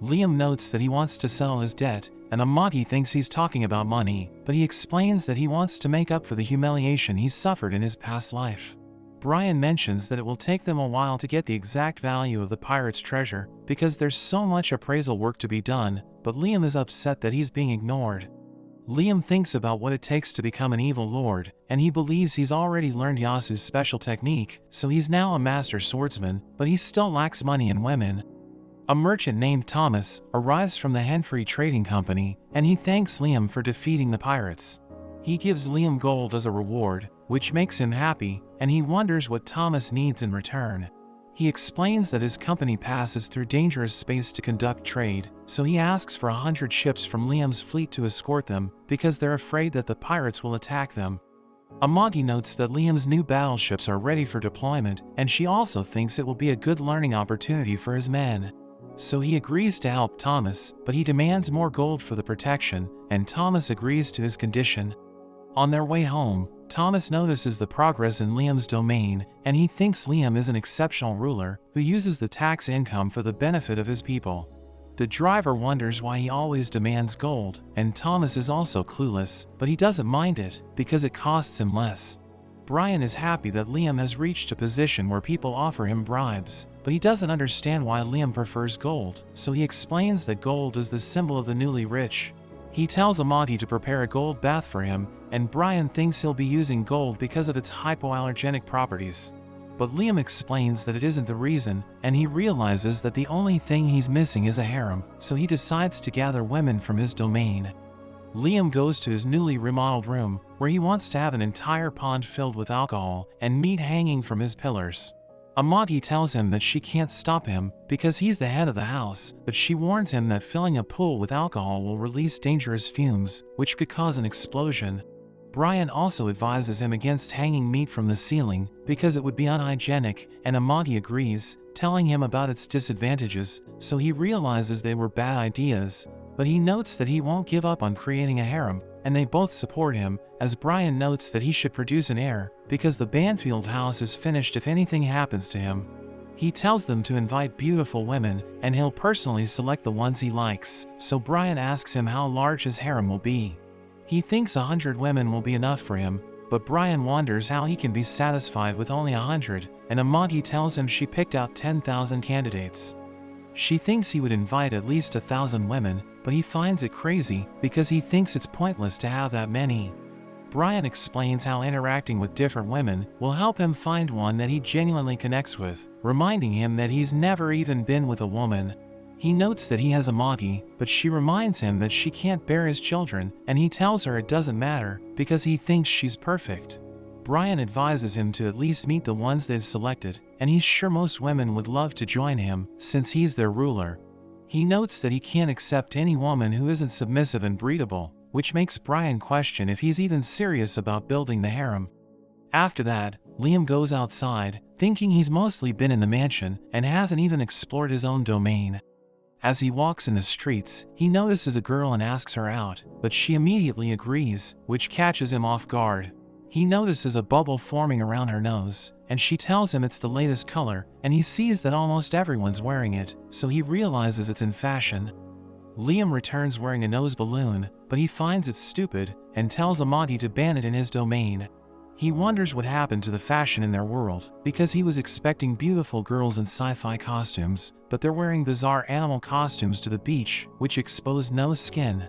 Liam notes that he wants to settle his debt, and Amadi thinks he's talking about money, but he explains that he wants to make up for the humiliation he suffered in his past life. Brian mentions that it will take them a while to get the exact value of the pirate's treasure, because there's so much appraisal work to be done, but Liam is upset that he's being ignored. Liam thinks about what it takes to become an evil lord, and he believes he's already learned Yasu's special technique, so he's now a master swordsman, but he still lacks money and women. A merchant named Thomas arrives from the Henfrey Trading Company, and he thanks Liam for defeating the pirates. He gives Liam gold as a reward, which makes him happy, and he wonders what Thomas needs in return. He explains that his company passes through dangerous space to conduct trade, so he asks for 100 ships from Liam's fleet to escort them, because they're afraid that the pirates will attack them. Amagi notes that Liam's new battleships are ready for deployment, and she also thinks it will be a good learning opportunity for his men. So he agrees to help Thomas, but he demands more gold for the protection, and Thomas agrees to his condition. On their way home, Thomas notices the progress in Liam's domain, and he thinks Liam is an exceptional ruler who uses the tax income for the benefit of his people. The driver wonders why he always demands gold, and Thomas is also clueless, but he doesn't mind it because it costs him less. Brian is happy that Liam has reached a position where people offer him bribes, but he doesn't understand why Liam prefers gold, so he explains that gold is the symbol of the newly rich. He tells Amadi to prepare a gold bath for him, and Brian thinks he'll be using gold because of its hypoallergenic properties. But Liam explains that it isn't the reason, and he realizes that the only thing he's missing is a harem, so he decides to gather women from his domain. Liam goes to his newly remodeled room, where he wants to have an entire pond filled with alcohol and meat hanging from his pillars. Amadi tells him that she can't stop him because he's the head of the house, but she warns him that filling a pool with alcohol will release dangerous fumes, which could cause an explosion. Brian also advises him against hanging meat from the ceiling because it would be unhygienic, and Amadi agrees, telling him about its disadvantages, so he realizes they were bad ideas, but he notes that he won't give up on creating a harem, and they both support him, as Brian notes that he should produce an heir, because the Banfield house is finished if anything happens to him. He tells them to invite beautiful women, and he'll personally select the ones he likes, so Brian asks him how large his harem will be. He thinks 100 women will be enough for him, but Brian wonders how he can be satisfied with only 100, and Amadi tells him she picked out 10,000 candidates. She thinks he would invite at least 1,000 women, but he finds it crazy because he thinks it's pointless to have that many. Brian explains how interacting with different women will help him find one that he genuinely connects with, reminding him that he's never even been with a woman. He notes that he has a Amagi, but she reminds him that she can't bear his children, and he tells her it doesn't matter, because he thinks she's perfect. Brian advises him to at least meet the ones they've selected, and he's sure most women would love to join him, since he's their ruler. He notes that he can't accept any woman who isn't submissive and breedable, which makes Brian question if he's even serious about building the harem. After that, Liam goes outside, thinking he's mostly been in the mansion, and hasn't even explored his own domain. As he walks in the streets, he notices a girl and asks her out, but she immediately agrees, which catches him off guard. He notices a bubble forming around her nose, and she tells him it's the latest color, and he sees that almost everyone's wearing it, so he realizes it's in fashion. Liam returns wearing a nose balloon, but he finds it stupid, and tells Amagi to ban it in his domain. He wonders what happened to the fashion in their world, because he was expecting beautiful girls in sci-fi costumes, but they're wearing bizarre animal costumes to the beach, which expose no skin.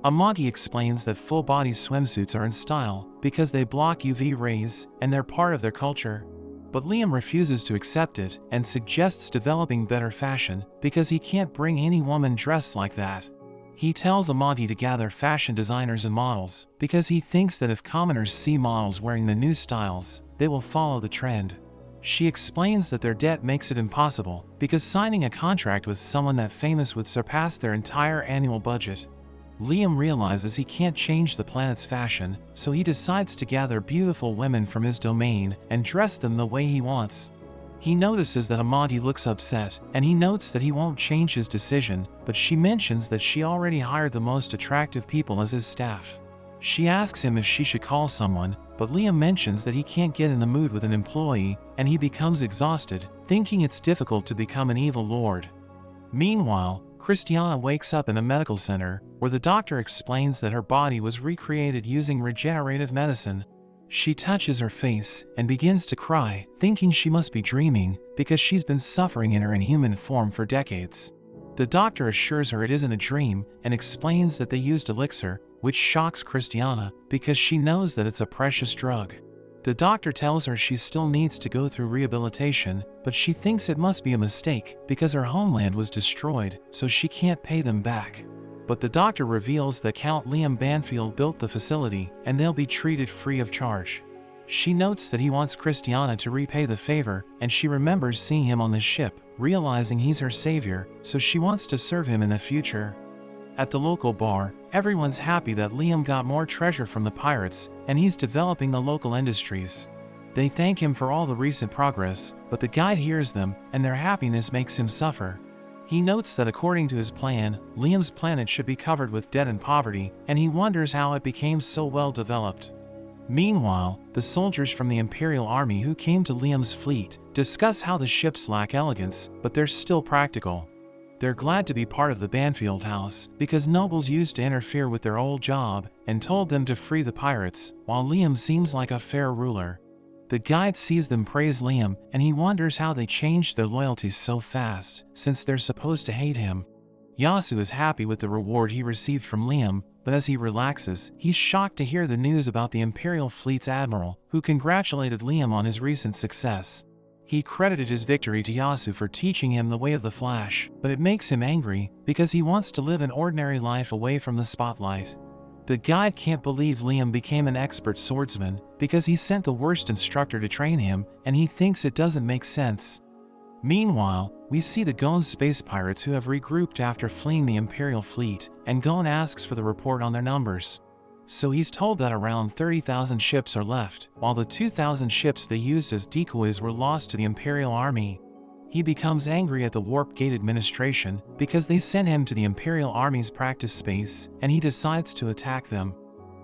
Amagi explains that full-body swimsuits are in style, because they block UV rays, and they're part of their culture. But Liam refuses to accept it, and suggests developing better fashion, because he can't bring any woman dressed like that. He tells Amagi to gather fashion designers and models, because he thinks that if commoners see models wearing the new styles, they will follow the trend. She explains that their debt makes it impossible, because signing a contract with someone that famous would surpass their entire annual budget. Liam realizes he can't change the planet's fashion, so he decides to gather beautiful women from his domain and dress them the way he wants. He notices that Amagi looks upset, and he notes that he won't change his decision, but she mentions that she already hired the most attractive people as his staff. She asks him if she should call someone, but Liam mentions that he can't get in the mood with an employee, and he becomes exhausted, thinking it's difficult to become an evil lord. Meanwhile, Christiana wakes up in a medical center, where the doctor explains that her body was recreated using regenerative medicine. She touches her face and begins to cry, thinking she must be dreaming, because she's been suffering in her inhuman form for decades. The doctor assures her it isn't a dream, and explains that they used elixir, which shocks Christiana, because she knows that it's a precious drug. The doctor tells her she still needs to go through rehabilitation, but she thinks it must be a mistake, because her homeland was destroyed, so she can't pay them back. But the doctor reveals that Count Liam Banfield built the facility, and they'll be treated free of charge. She notes that he wants Christiana to repay the favor, and she remembers seeing him on the ship, realizing he's her savior, so she wants to serve him in the future. At the local bar, everyone's happy that Liam got more treasure from the pirates, and he's developing the local industries. They thank him for all the recent progress, but the guide hears them, and their happiness makes him suffer. He notes that according to his plan, Liam's planet should be covered with debt and poverty, and he wonders how it became so well developed. Meanwhile, the soldiers from the Imperial Army who came to Liam's fleet discuss how the ships lack elegance, but they're still practical. They're glad to be part of the Banfield House, because nobles used to interfere with their old job, and told them to free the pirates, while Liam seems like a fair ruler. The guide sees them praise Liam, and he wonders how they changed their loyalties so fast, since they're supposed to hate him. Yasu is happy with the reward he received from Liam, but as he relaxes, he's shocked to hear the news about the Imperial Fleet's admiral, who congratulated Liam on his recent success. He credited his victory to Yasu for teaching him the way of the Flash, but it makes him angry, because he wants to live an ordinary life away from the spotlight. The guide can't believe Liam became an expert swordsman, because he sent the worst instructor to train him, and he thinks it doesn't make sense. Meanwhile, we see the Gon space pirates who have regrouped after fleeing the Imperial fleet, and Gon asks for the report on their numbers. So he's told that around 30,000 ships are left, while the 2,000 ships they used as decoys were lost to the Imperial Army. He becomes angry at the Warp Gate administration, because they sent him to the Imperial Army's practice space, and he decides to attack them.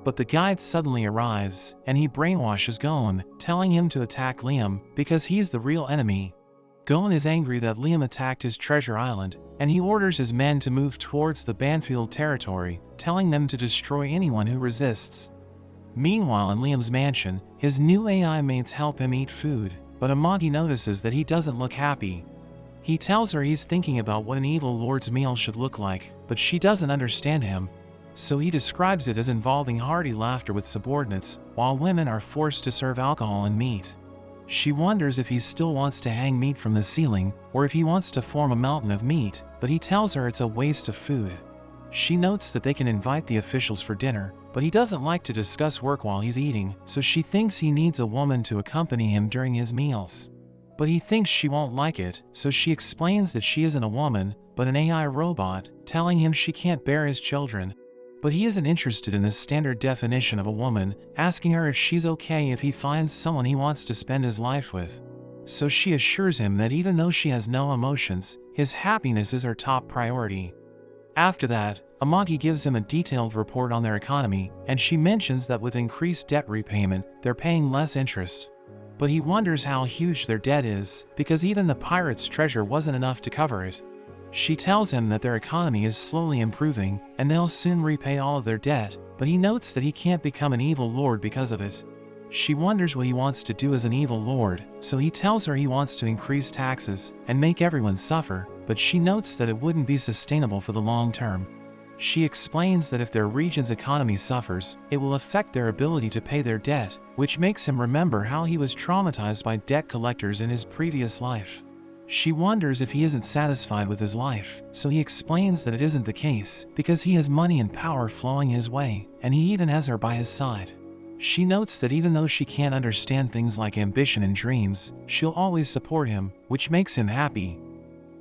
But the guide suddenly arrives, and he brainwashes Gon, telling him to attack Liam, because he's the real enemy. Gon is angry that Liam attacked his treasure island, and he orders his men to move towards the Banfield territory, telling them to destroy anyone who resists. Meanwhile in Liam's mansion, his new AI mates help him eat food, but Amagi notices that he doesn't look happy. He tells her he's thinking about what an evil lord's meal should look like, but she doesn't understand him. So he describes it as involving hearty laughter with subordinates, while women are forced to serve alcohol and meat. She wonders if he still wants to hang meat from the ceiling, or if he wants to form a mountain of meat, but he tells her it's a waste of food. She notes that they can invite the officials for dinner, but he doesn't like to discuss work while he's eating, so she thinks he needs a woman to accompany him during his meals. But he thinks she won't like it, so she explains that she isn't a woman, but an AI robot, telling him she can't bear his children. But he isn't interested in the standard definition of a woman, asking her if she's okay if he finds someone he wants to spend his life with. So she assures him that even though she has no emotions, his happiness is her top priority. After that, Amagi gives him a detailed report on their economy, and she mentions that with increased debt repayment, they're paying less interest. But he wonders how huge their debt is, because even the pirates' treasure wasn't enough to cover it. She tells him that their economy is slowly improving, and they'll soon repay all of their debt, but he notes that he can't become an evil lord because of it. She wonders what he wants to do as an evil lord, so he tells her he wants to increase taxes and make everyone suffer, but she notes that it wouldn't be sustainable for the long term. She explains that if their region's economy suffers, it will affect their ability to pay their debt, which makes him remember how he was traumatized by debt collectors in his previous life. She wonders if he isn't satisfied with his life, so he explains that it isn't the case, because he has money and power flowing his way, and he even has her by his side. She notes that even though she can't understand things like ambition and dreams, she'll always support him, which makes him happy.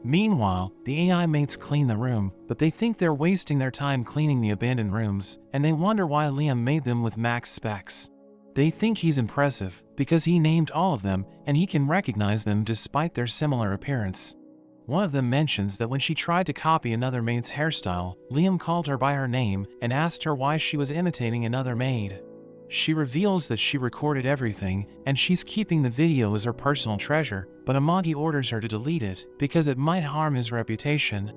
Meanwhile, the AI mates clean the room, but they think they're wasting their time cleaning the abandoned rooms, and they wonder why Liam made them with max specs. They think he's impressive, because he named all of them, and he can recognize them despite their similar appearance. One of them mentions that when she tried to copy another maid's hairstyle, Liam called her by her name and asked her why she was imitating another maid. She reveals that she recorded everything, and she's keeping the video as her personal treasure, but Amagi orders her to delete it, because it might harm his reputation.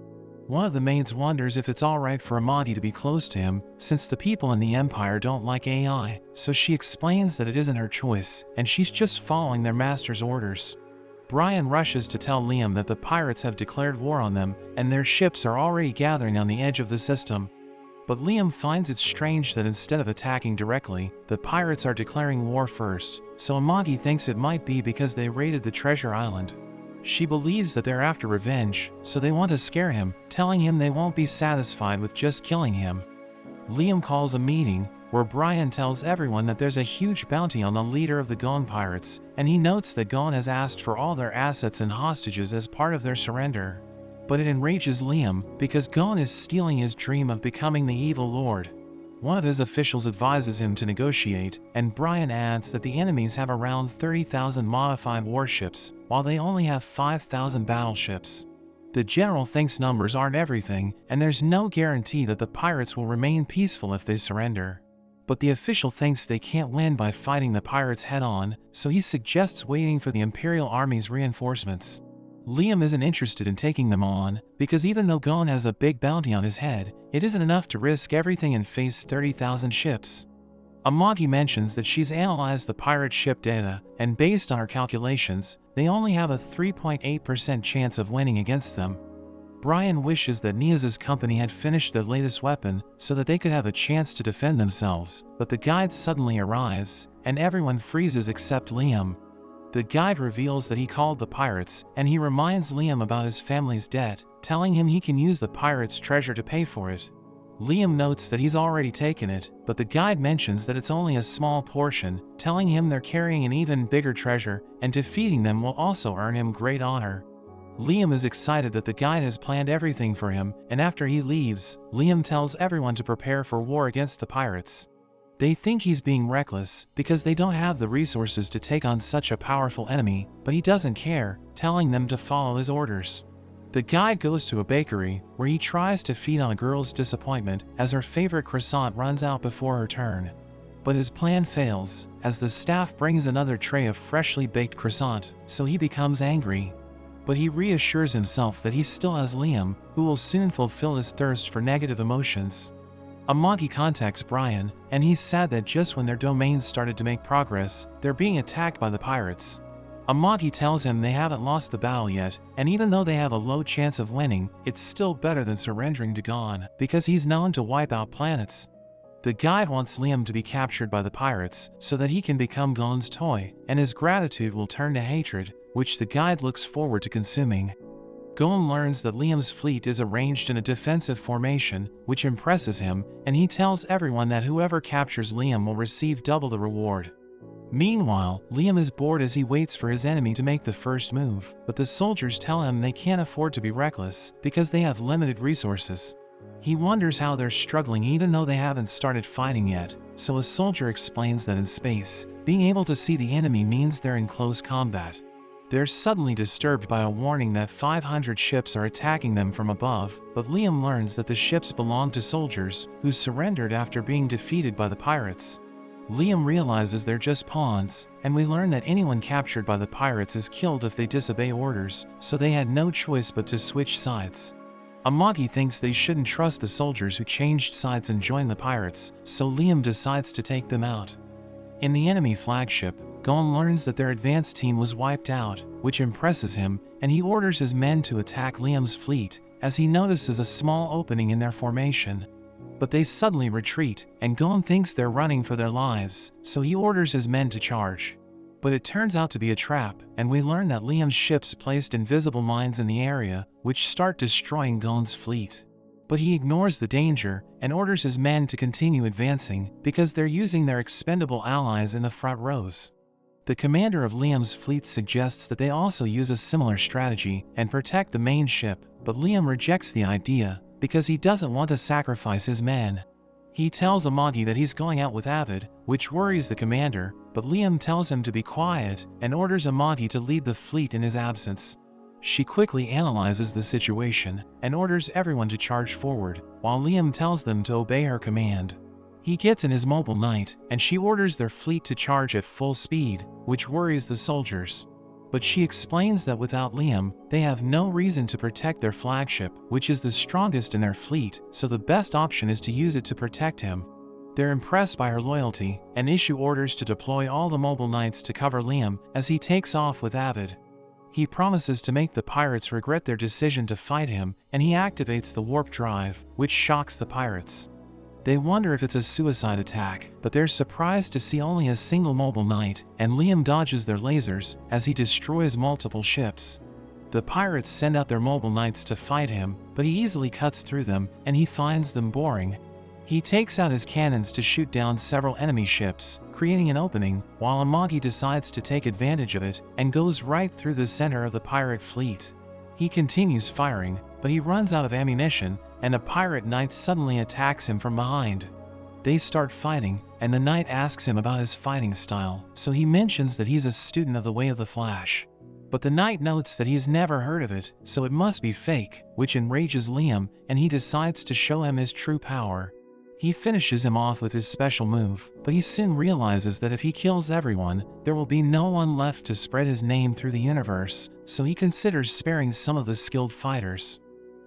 One of the maids wonders if it's alright for Amagi to be close to him, since the people in the Empire don't like AI, so she explains that it isn't her choice, and she's just following their master's orders. Brian rushes to tell Liam that the pirates have declared war on them, and their ships are already gathering on the edge of the system. But Liam finds it strange that instead of attacking directly, the pirates are declaring war first, so Amagi thinks it might be because they raided the treasure island. She believes that they're after revenge, so they want to scare him, telling him they won't be satisfied with just killing him. Liam calls a meeting, where Brian tells everyone that there's a huge bounty on the leader of the Gon pirates, and he notes that Gon has asked for all their assets and hostages as part of their surrender. But it enrages Liam, because Gon is stealing his dream of becoming the evil lord. One of his officials advises him to negotiate, and Brian adds that the enemies have around 30,000 modified warships, while they only have 5,000 battleships. The general thinks numbers aren't everything, and there's no guarantee that the pirates will remain peaceful if they surrender. But the official thinks they can't win by fighting the pirates head-on, so he suggests waiting for the Imperial Army's reinforcements. Liam isn't interested in taking them on, because even though Gon has a big bounty on his head, it isn't enough to risk everything and face 30,000 ships. Amagi mentions that she's analyzed the pirate ship data, and based on her calculations, they only have a 3.8% chance of winning against them. Brian wishes that Niaz's company had finished their latest weapon so that they could have a chance to defend themselves, but the guide suddenly arrives, and everyone freezes except Liam. The guide reveals that he called the pirates, and he reminds Liam about his family's debt, telling him he can use the pirates' treasure to pay for it. Liam notes that he's already taken it, but the guide mentions that it's only a small portion, telling him they're carrying an even bigger treasure, and defeating them will also earn him great honor. Liam is excited that the guide has planned everything for him, and after he leaves, Liam tells everyone to prepare for war against the pirates. They think he's being reckless, because they don't have the resources to take on such a powerful enemy, but he doesn't care, telling them to follow his orders. The guide goes to a bakery, where he tries to feed on a girl's disappointment as her favorite croissant runs out before her turn. But his plan fails, as the staff brings another tray of freshly baked croissant, so he becomes angry. But he reassures himself that he still has Liam, who will soon fulfill his thirst for negative emotions. Amagi contacts Brian, and he's sad that just when their domains started to make progress, they're being attacked by the pirates. Amagi tells him they haven't lost the battle yet, and even though they have a low chance of winning, it's still better than surrendering to Gon, because he's known to wipe out planets. The guide wants Liam to be captured by the pirates so that he can become Gon's toy, and his gratitude will turn to hatred, which the guide looks forward to consuming. Gon learns that Liam's fleet is arranged in a defensive formation, which impresses him, and he tells everyone that whoever captures Liam will receive double the reward. Meanwhile, Liam is bored as he waits for his enemy to make the first move, but the soldiers tell him they can't afford to be reckless because they have limited resources. He wonders how they're struggling even though they haven't started fighting yet, so a soldier explains that in space, being able to see the enemy means they're in close combat. They're suddenly disturbed by a warning that 500 ships are attacking them from above, but Liam learns that the ships belong to soldiers who surrendered after being defeated by the pirates. Liam realizes they're just pawns, and we learn that anyone captured by the pirates is killed if they disobey orders, so they had no choice but to switch sides. Amagi thinks they shouldn't trust the soldiers who changed sides and joined the pirates, so Liam decides to take them out. In the enemy flagship, Gon learns that their advance team was wiped out, which impresses him, and he orders his men to attack Liam's fleet, as he notices a small opening in their formation. But they suddenly retreat, and Gon thinks they're running for their lives, so he orders his men to charge. But it turns out to be a trap, and we learn that Liam's ships placed invisible mines in the area, which start destroying Gon's fleet. But he ignores the danger, and orders his men to continue advancing, because they're using their expendable allies in the front rows. The commander of Liam's fleet suggests that they also use a similar strategy and protect the main ship, but Liam rejects the idea, because he doesn't want to sacrifice his men. He tells Amagi that he's going out with Avid, which worries the commander, but Liam tells him to be quiet and orders Amagi to lead the fleet in his absence. She quickly analyzes the situation and orders everyone to charge forward, while Liam tells them to obey her command. He gets in his mobile knight, and she orders their fleet to charge at full speed, which worries the soldiers. But she explains that without Liam, they have no reason to protect their flagship, which is the strongest in their fleet, so the best option is to use it to protect him. They're impressed by her loyalty, and issue orders to deploy all the mobile knights to cover Liam as he takes off with Avid. He promises to make the pirates regret their decision to fight him, and he activates the warp drive, which shocks the pirates. They wonder if it's a suicide attack, but they're surprised to see only a single mobile knight, and Liam dodges their lasers as he destroys multiple ships. The pirates send out their mobile knights to fight him, but he easily cuts through them, and he finds them boring. He takes out his cannons to shoot down several enemy ships, creating an opening, while Amagi decides to take advantage of it and goes right through the center of the pirate fleet. He continues firing, but he runs out of ammunition, and a pirate knight suddenly attacks him from behind. They start fighting, and the knight asks him about his fighting style, so he mentions that he's a student of the Way of the Flash. But the knight notes that he's never heard of it, so it must be fake, which enrages Liam, and he decides to show him his true power. He finishes him off with his special move, but he soon realizes that if he kills everyone, there will be no one left to spread his name through the universe, so he considers sparing some of the skilled fighters.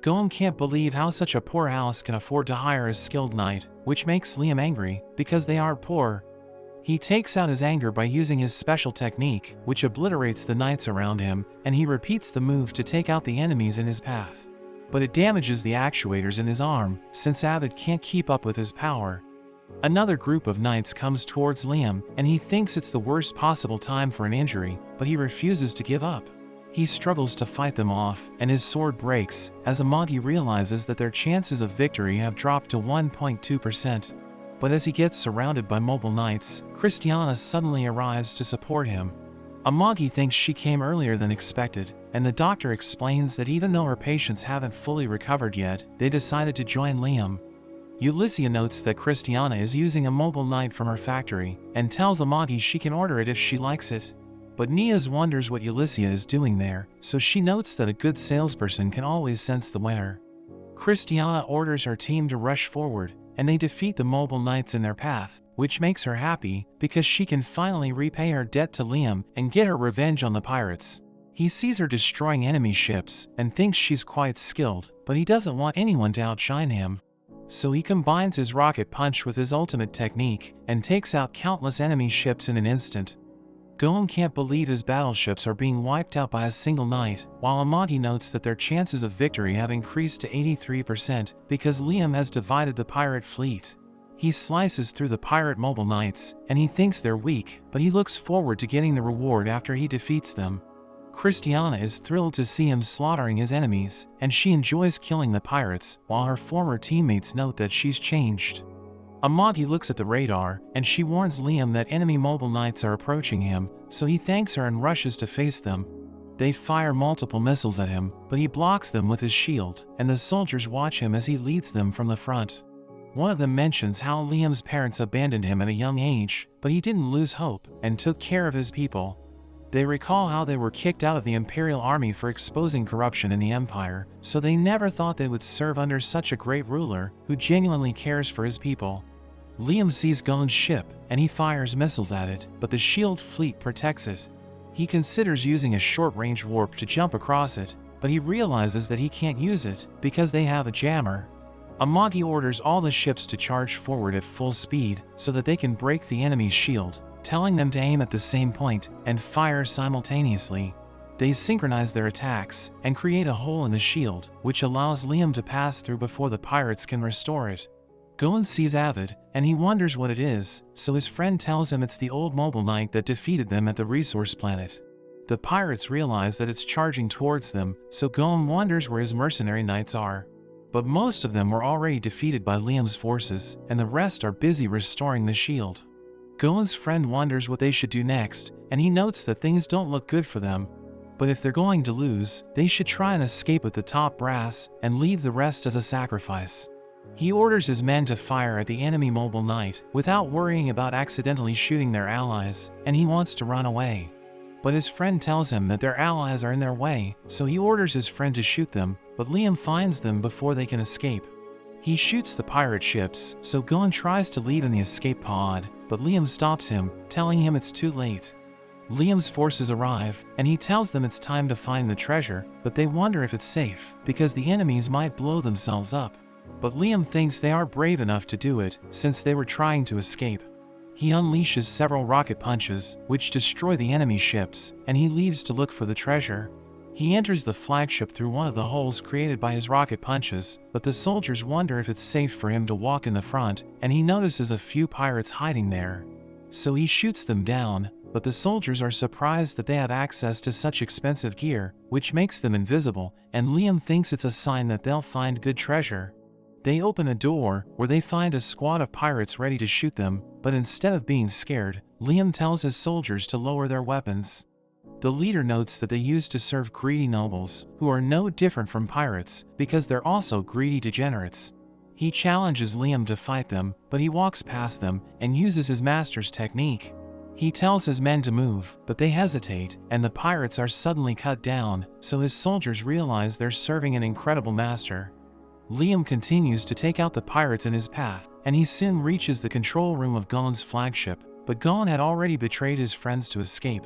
Gon can't believe how such a poor house can afford to hire a skilled knight, which makes Liam angry, because they are poor. He takes out his anger by using his special technique, which obliterates the knights around him, and he repeats the move to take out the enemies in his path. But it damages the actuators in his arm, since Avid can't keep up with his power. Another group of knights comes towards Liam, and he thinks it's the worst possible time for an injury, but he refuses to give up. He struggles to fight them off, and his sword breaks, as Amagi realizes that their chances of victory have dropped to 1.2%. But as he gets surrounded by mobile knights, Christiana suddenly arrives to support him. Amagi thinks she came earlier than expected, and the doctor explains that even though her patients haven't fully recovered yet, they decided to join Liam. Ulyssia notes that Christiana is using a mobile knight from her factory, and tells Amagi she can order it if she likes it. But Niaz wonders what Ulyssia is doing there, so she notes that a good salesperson can always sense the winner. Christiana orders her team to rush forward, and they defeat the mobile knights in their path, which makes her happy, because she can finally repay her debt to Liam and get her revenge on the pirates. He sees her destroying enemy ships, and thinks she's quite skilled, but he doesn't want anyone to outshine him. So he combines his rocket punch with his ultimate technique, and takes out countless enemy ships in an instant. Gon can't believe his battleships are being wiped out by a single knight, while Amagi notes that their chances of victory have increased to 83% because Liam has divided the pirate fleet. He slices through the pirate mobile knights, and he thinks they're weak, but he looks forward to getting the reward after he defeats them. Christiana is thrilled to see him slaughtering his enemies, and she enjoys killing the pirates, while her former teammates note that she's changed. Amagi looks at the radar, and she warns Liam that enemy mobile knights are approaching him, so he thanks her and rushes to face them. They fire multiple missiles at him, but he blocks them with his shield, and the soldiers watch him as he leads them from the front. One of them mentions how Liam's parents abandoned him at a young age, but he didn't lose hope, and took care of his people. They recall how they were kicked out of the Imperial Army for exposing corruption in the Empire, so they never thought they would serve under such a great ruler, who genuinely cares for his people. Liam sees Gon's ship, and he fires missiles at it, but the shield fleet protects it. He considers using a short-range warp to jump across it, but he realizes that he can't use it, because they have a jammer. Amagi orders all the ships to charge forward at full speed, so that they can break the enemy's shield, telling them to aim at the same point, and fire simultaneously. They synchronize their attacks, and create a hole in the shield, which allows Liam to pass through before the pirates can restore it. Gon sees Avid, and he wonders what it is, so his friend tells him it's the old mobile knight that defeated them at the resource planet. The pirates realize that it's charging towards them, so Gon wonders where his mercenary knights are. But most of them were already defeated by Liam's forces, and the rest are busy restoring the shield. Gon's friend wonders what they should do next, and he notes that things don't look good for them. But if they're going to lose, they should try and escape with the top brass, and leave the rest as a sacrifice. He orders his men to fire at the enemy mobile knight, without worrying about accidentally shooting their allies, and he wants to run away. But his friend tells him that their allies are in their way, so he orders his friend to shoot them, but Liam finds them before they can escape. He shoots the pirate ships, so Gon tries to leave in the escape pod, but Liam stops him, telling him it's too late. Liam's forces arrive, and he tells them it's time to find the treasure, but they wonder if it's safe, because the enemies might blow themselves up. But Liam thinks they are brave enough to do it, since they were trying to escape. He unleashes several rocket punches, which destroy the enemy ships, and he leaves to look for the treasure. He enters the flagship through one of the holes created by his rocket punches, but the soldiers wonder if it's safe for him to walk in the front, and he notices a few pirates hiding there. So he shoots them down, but the soldiers are surprised that they have access to such expensive gear, which makes them invisible, and Liam thinks it's a sign that they'll find good treasure. They open a door, where they find a squad of pirates ready to shoot them, but instead of being scared, Liam tells his soldiers to lower their weapons. The leader notes that they used to serve greedy nobles, who are no different from pirates, because they're also greedy degenerates. He challenges Liam to fight them, but he walks past them, and uses his master's technique. He tells his men to move, but they hesitate, and the pirates are suddenly cut down, so his soldiers realize they're serving an incredible master. Liam continues to take out the pirates in his path, and he soon reaches the control room of Gon's flagship, but Gon had already betrayed his friends to escape.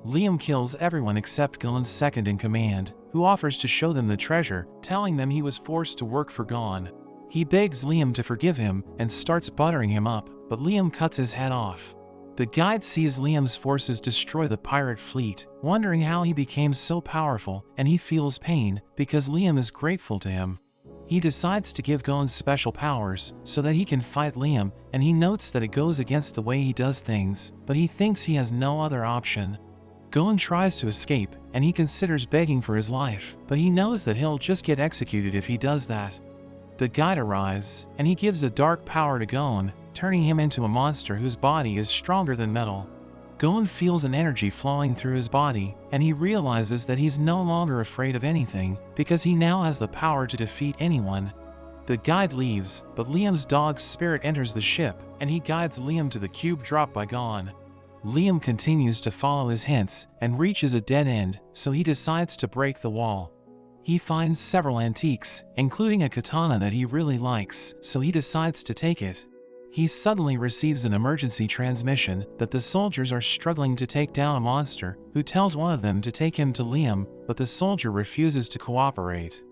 Liam kills everyone except Gon's second-in-command, who offers to show them the treasure, telling them he was forced to work for Gon. He begs Liam to forgive him, and starts buttering him up, but Liam cuts his head off. The guide sees Liam's forces destroy the pirate fleet, wondering how he became so powerful, and he feels pain, because Liam is grateful to him. He decides to give Gon special powers, so that he can fight Liam, and he notes that it goes against the way he does things, but he thinks he has no other option. Gon tries to escape, and he considers begging for his life, but he knows that he'll just get executed if he does that. The guide arrives, and he gives a dark power to Gon, turning him into a monster whose body is stronger than metal. Gon feels an energy flowing through his body, and he realizes that he's no longer afraid of anything, because he now has the power to defeat anyone. The guide leaves, but Liam's dog's spirit enters the ship, and he guides Liam to the cube dropped by Gon. Liam continues to follow his hints, and reaches a dead end, so he decides to break the wall. He finds several antiques, including a katana that he really likes, so he decides to take it. He suddenly receives an emergency transmission that the soldiers are struggling to take down a monster, who tells one of them to take him to Liam, but the soldier refuses to cooperate.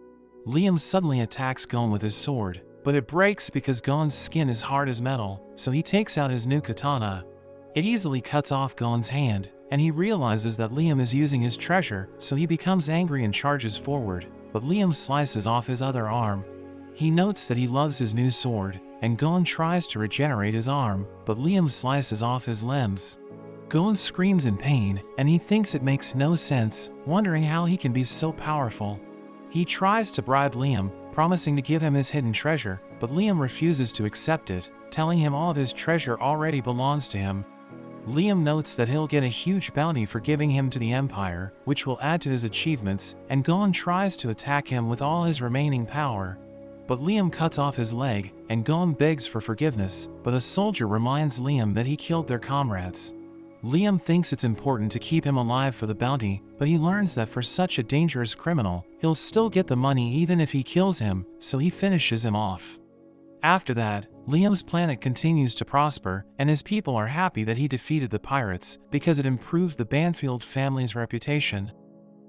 Liam suddenly attacks Gon with his sword, but it breaks because Gon's skin is hard as metal, so he takes out his new katana. It easily cuts off Gon's hand, and he realizes that Liam is using his treasure, so he becomes angry and charges forward, but Liam slices off his other arm. He notes that he loves his new sword, and Gon tries to regenerate his arm, but Liam slices off his limbs. Gon screams in pain, and he thinks it makes no sense, wondering how he can be so powerful. He tries to bribe Liam, promising to give him his hidden treasure, but Liam refuses to accept it, telling him all of his treasure already belongs to him. Liam notes that he'll get a huge bounty for giving him to the Empire, which will add to his achievements, and Gon tries to attack him with all his remaining power. But Liam cuts off his leg, and Gon begs for forgiveness, but a soldier reminds Liam that he killed their comrades. Liam thinks it's important to keep him alive for the bounty, but he learns that for such a dangerous criminal, he'll still get the money even if he kills him, so he finishes him off. After that, Liam's planet continues to prosper, and his people are happy that he defeated the pirates, because it improved the Banfield family's reputation.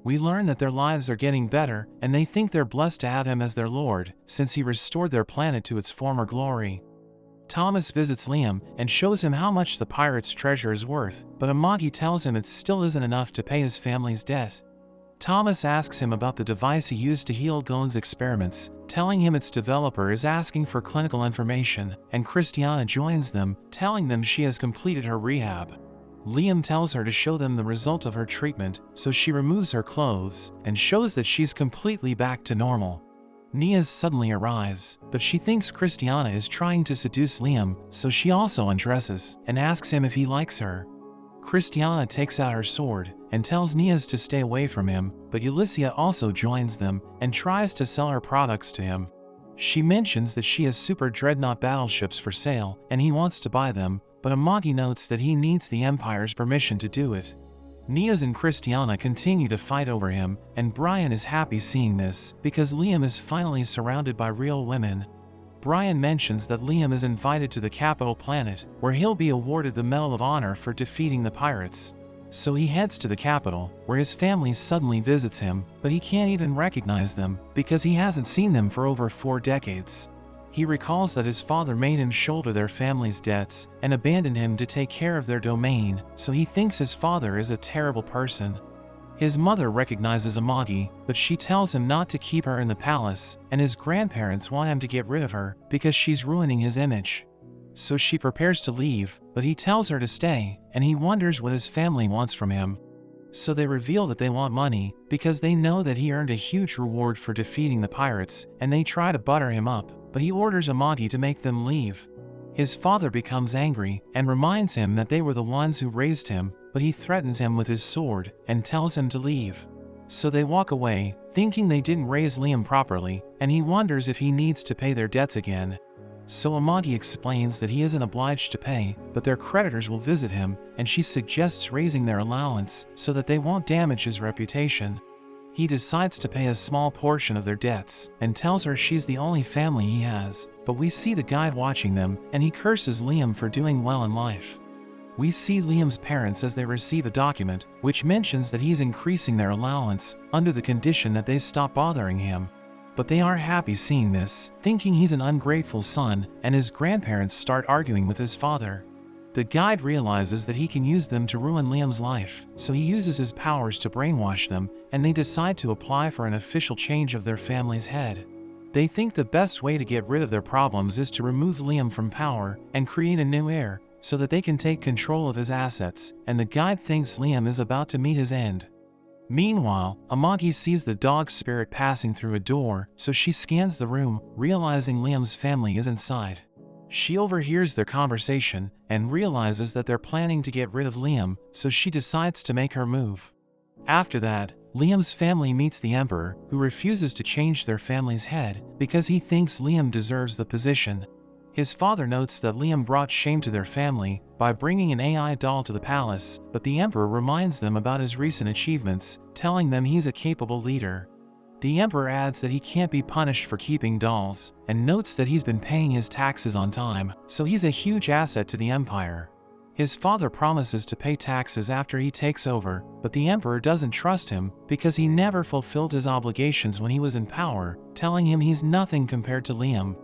We learn that their lives are getting better, and they think they're blessed to have him as their lord, since he restored their planet to its former glory. Thomas visits Liam and shows him how much the pirate's treasure is worth, but Amagi tells him it still isn't enough to pay his family's debt. Thomas asks him about the device he used to heal Gon's experiments, telling him its developer is asking for clinical information, and Christiana joins them, telling them she has completed her rehab. Liam tells her to show them the result of her treatment, so she removes her clothes and shows that she's completely back to normal. Nia suddenly arrives, but she thinks Christiana is trying to seduce Liam, so she also undresses and asks him if he likes her. Christiana takes out her sword and tells Nias to stay away from him, but Ulyssia also joins them and tries to sell her products to him. She mentions that she has super dreadnought battleships for sale and he wants to buy them, but Amagi notes that he needs the Empire's permission to do it. Nias and Christiana continue to fight over him, and Brian is happy seeing this, because Liam is finally surrounded by real women. Brian mentions that Liam is invited to the capital planet, where he'll be awarded the Medal of Honor for defeating the pirates. So he heads to the capital, where his family suddenly visits him, but he can't even recognize them, because he hasn't seen them for over 4 decades. He recalls that his father made him shoulder their family's debts, and abandoned him to take care of their domain, so he thinks his father is a terrible person. His mother recognizes Amagi, but she tells him not to keep her in the palace, and his grandparents want him to get rid of her, because she's ruining his image. So she prepares to leave, but he tells her to stay, and he wonders what his family wants from him. So they reveal that they want money, because they know that he earned a huge reward for defeating the pirates, and they try to butter him up, but he orders Amagi to make them leave. His father becomes angry, and reminds him that they were the ones who raised him, but he threatens him with his sword, and tells him to leave. So they walk away, thinking they didn't raise Liam properly, and he wonders if he needs to pay their debts again. So Amagi explains that he isn't obliged to pay, but their creditors will visit him, and she suggests raising their allowance, so that they won't damage his reputation. He decides to pay a small portion of their debts, and tells her she's the only family he has, but we see the guide watching them, and he curses Liam for doing well in life. We see Liam's parents as they receive a document, which mentions that he's increasing their allowance, under the condition that they stop bothering him. But they aren't happy seeing this, thinking he's an ungrateful son, and his grandparents start arguing with his father. The guide realizes that he can use them to ruin Liam's life, so he uses his powers to brainwash them, and they decide to apply for an official change of their family's head. They think the best way to get rid of their problems is to remove Liam from power and create a new heir, so that they can take control of his assets, and the guide thinks Liam is about to meet his end. Meanwhile, Amagi sees the dog spirit passing through a door, so she scans the room, realizing Liam's family is inside. She overhears their conversation, and realizes that they're planning to get rid of Liam, so she decides to make her move. After that, Liam's family meets the Emperor, who refuses to change their family's head, because he thinks Liam deserves the position. His father notes that Liam brought shame to their family by bringing an AI doll to the palace, but the Emperor reminds them about his recent achievements, telling them he's a capable leader. The Emperor adds that he can't be punished for keeping dolls, and notes that he's been paying his taxes on time, so he's a huge asset to the Empire. His father promises to pay taxes after he takes over, but the Emperor doesn't trust him because he never fulfilled his obligations when he was in power, telling him he's nothing compared to Liam.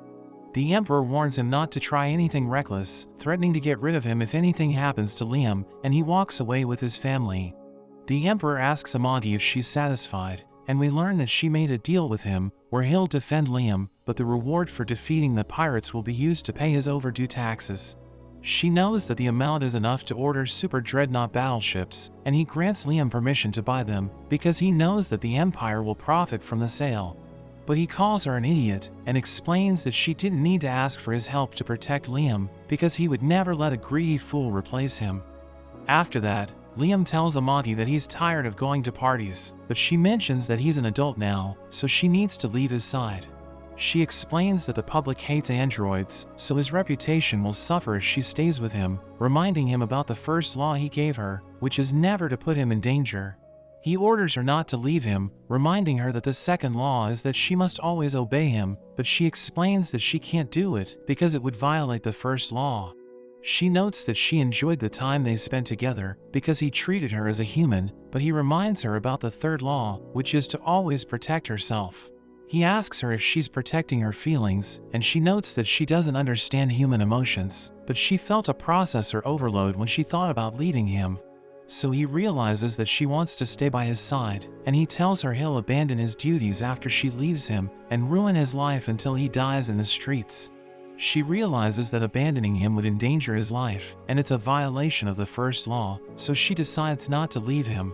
The Emperor warns him not to try anything reckless, threatening to get rid of him if anything happens to Liam, and he walks away with his family. The Emperor asks Amagi if she's satisfied, and we learn that she made a deal with him where he'll defend Liam, but the reward for defeating the pirates will be used to pay his overdue taxes. She knows that the amount is enough to order super dreadnought battleships, and he grants Liam permission to buy them because he knows that the Empire will profit from the sale. But he calls her an idiot and explains that she didn't need to ask for his help to protect Liam because he would never let a greedy fool replace him. After that, Liam tells Amati that he's tired of going to parties, but she mentions that he's an adult now, so she needs to leave his side. She explains that the public hates androids, so his reputation will suffer if she stays with him, reminding him about the first law he gave her, which is never to put him in danger. He orders her not to leave him, reminding her that the second law is that she must always obey him, but she explains that she can't do it because it would violate the first law. She notes that she enjoyed the time they spent together because he treated her as a human, but he reminds her about the third law, which is to always protect herself. He asks her if she's protecting her feelings, and she notes that she doesn't understand human emotions, but she felt a processor overload when she thought about leaving him. So he realizes that she wants to stay by his side, and he tells her he'll abandon his duties after she leaves him and ruin his life until he dies in the streets. She realizes that abandoning him would endanger his life, and it's a violation of the first law, so she decides not to leave him.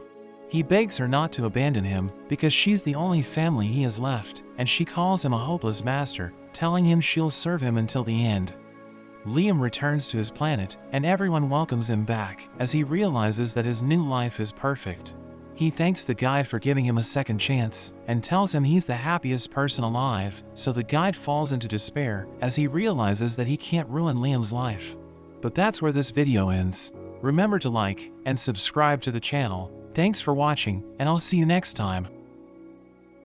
He begs her not to abandon him because she's the only family he has left, and she calls him a hopeless master, telling him she'll serve him until the end. Liam returns to his planet, and everyone welcomes him back as he realizes that his new life is perfect. He thanks the guide for giving him a second chance and tells him he's the happiest person alive, so the guide falls into despair as he realizes that he can't ruin Liam's life. But that's where this video ends. Remember to like and subscribe to the channel. Thanks for watching, and I'll see you next time.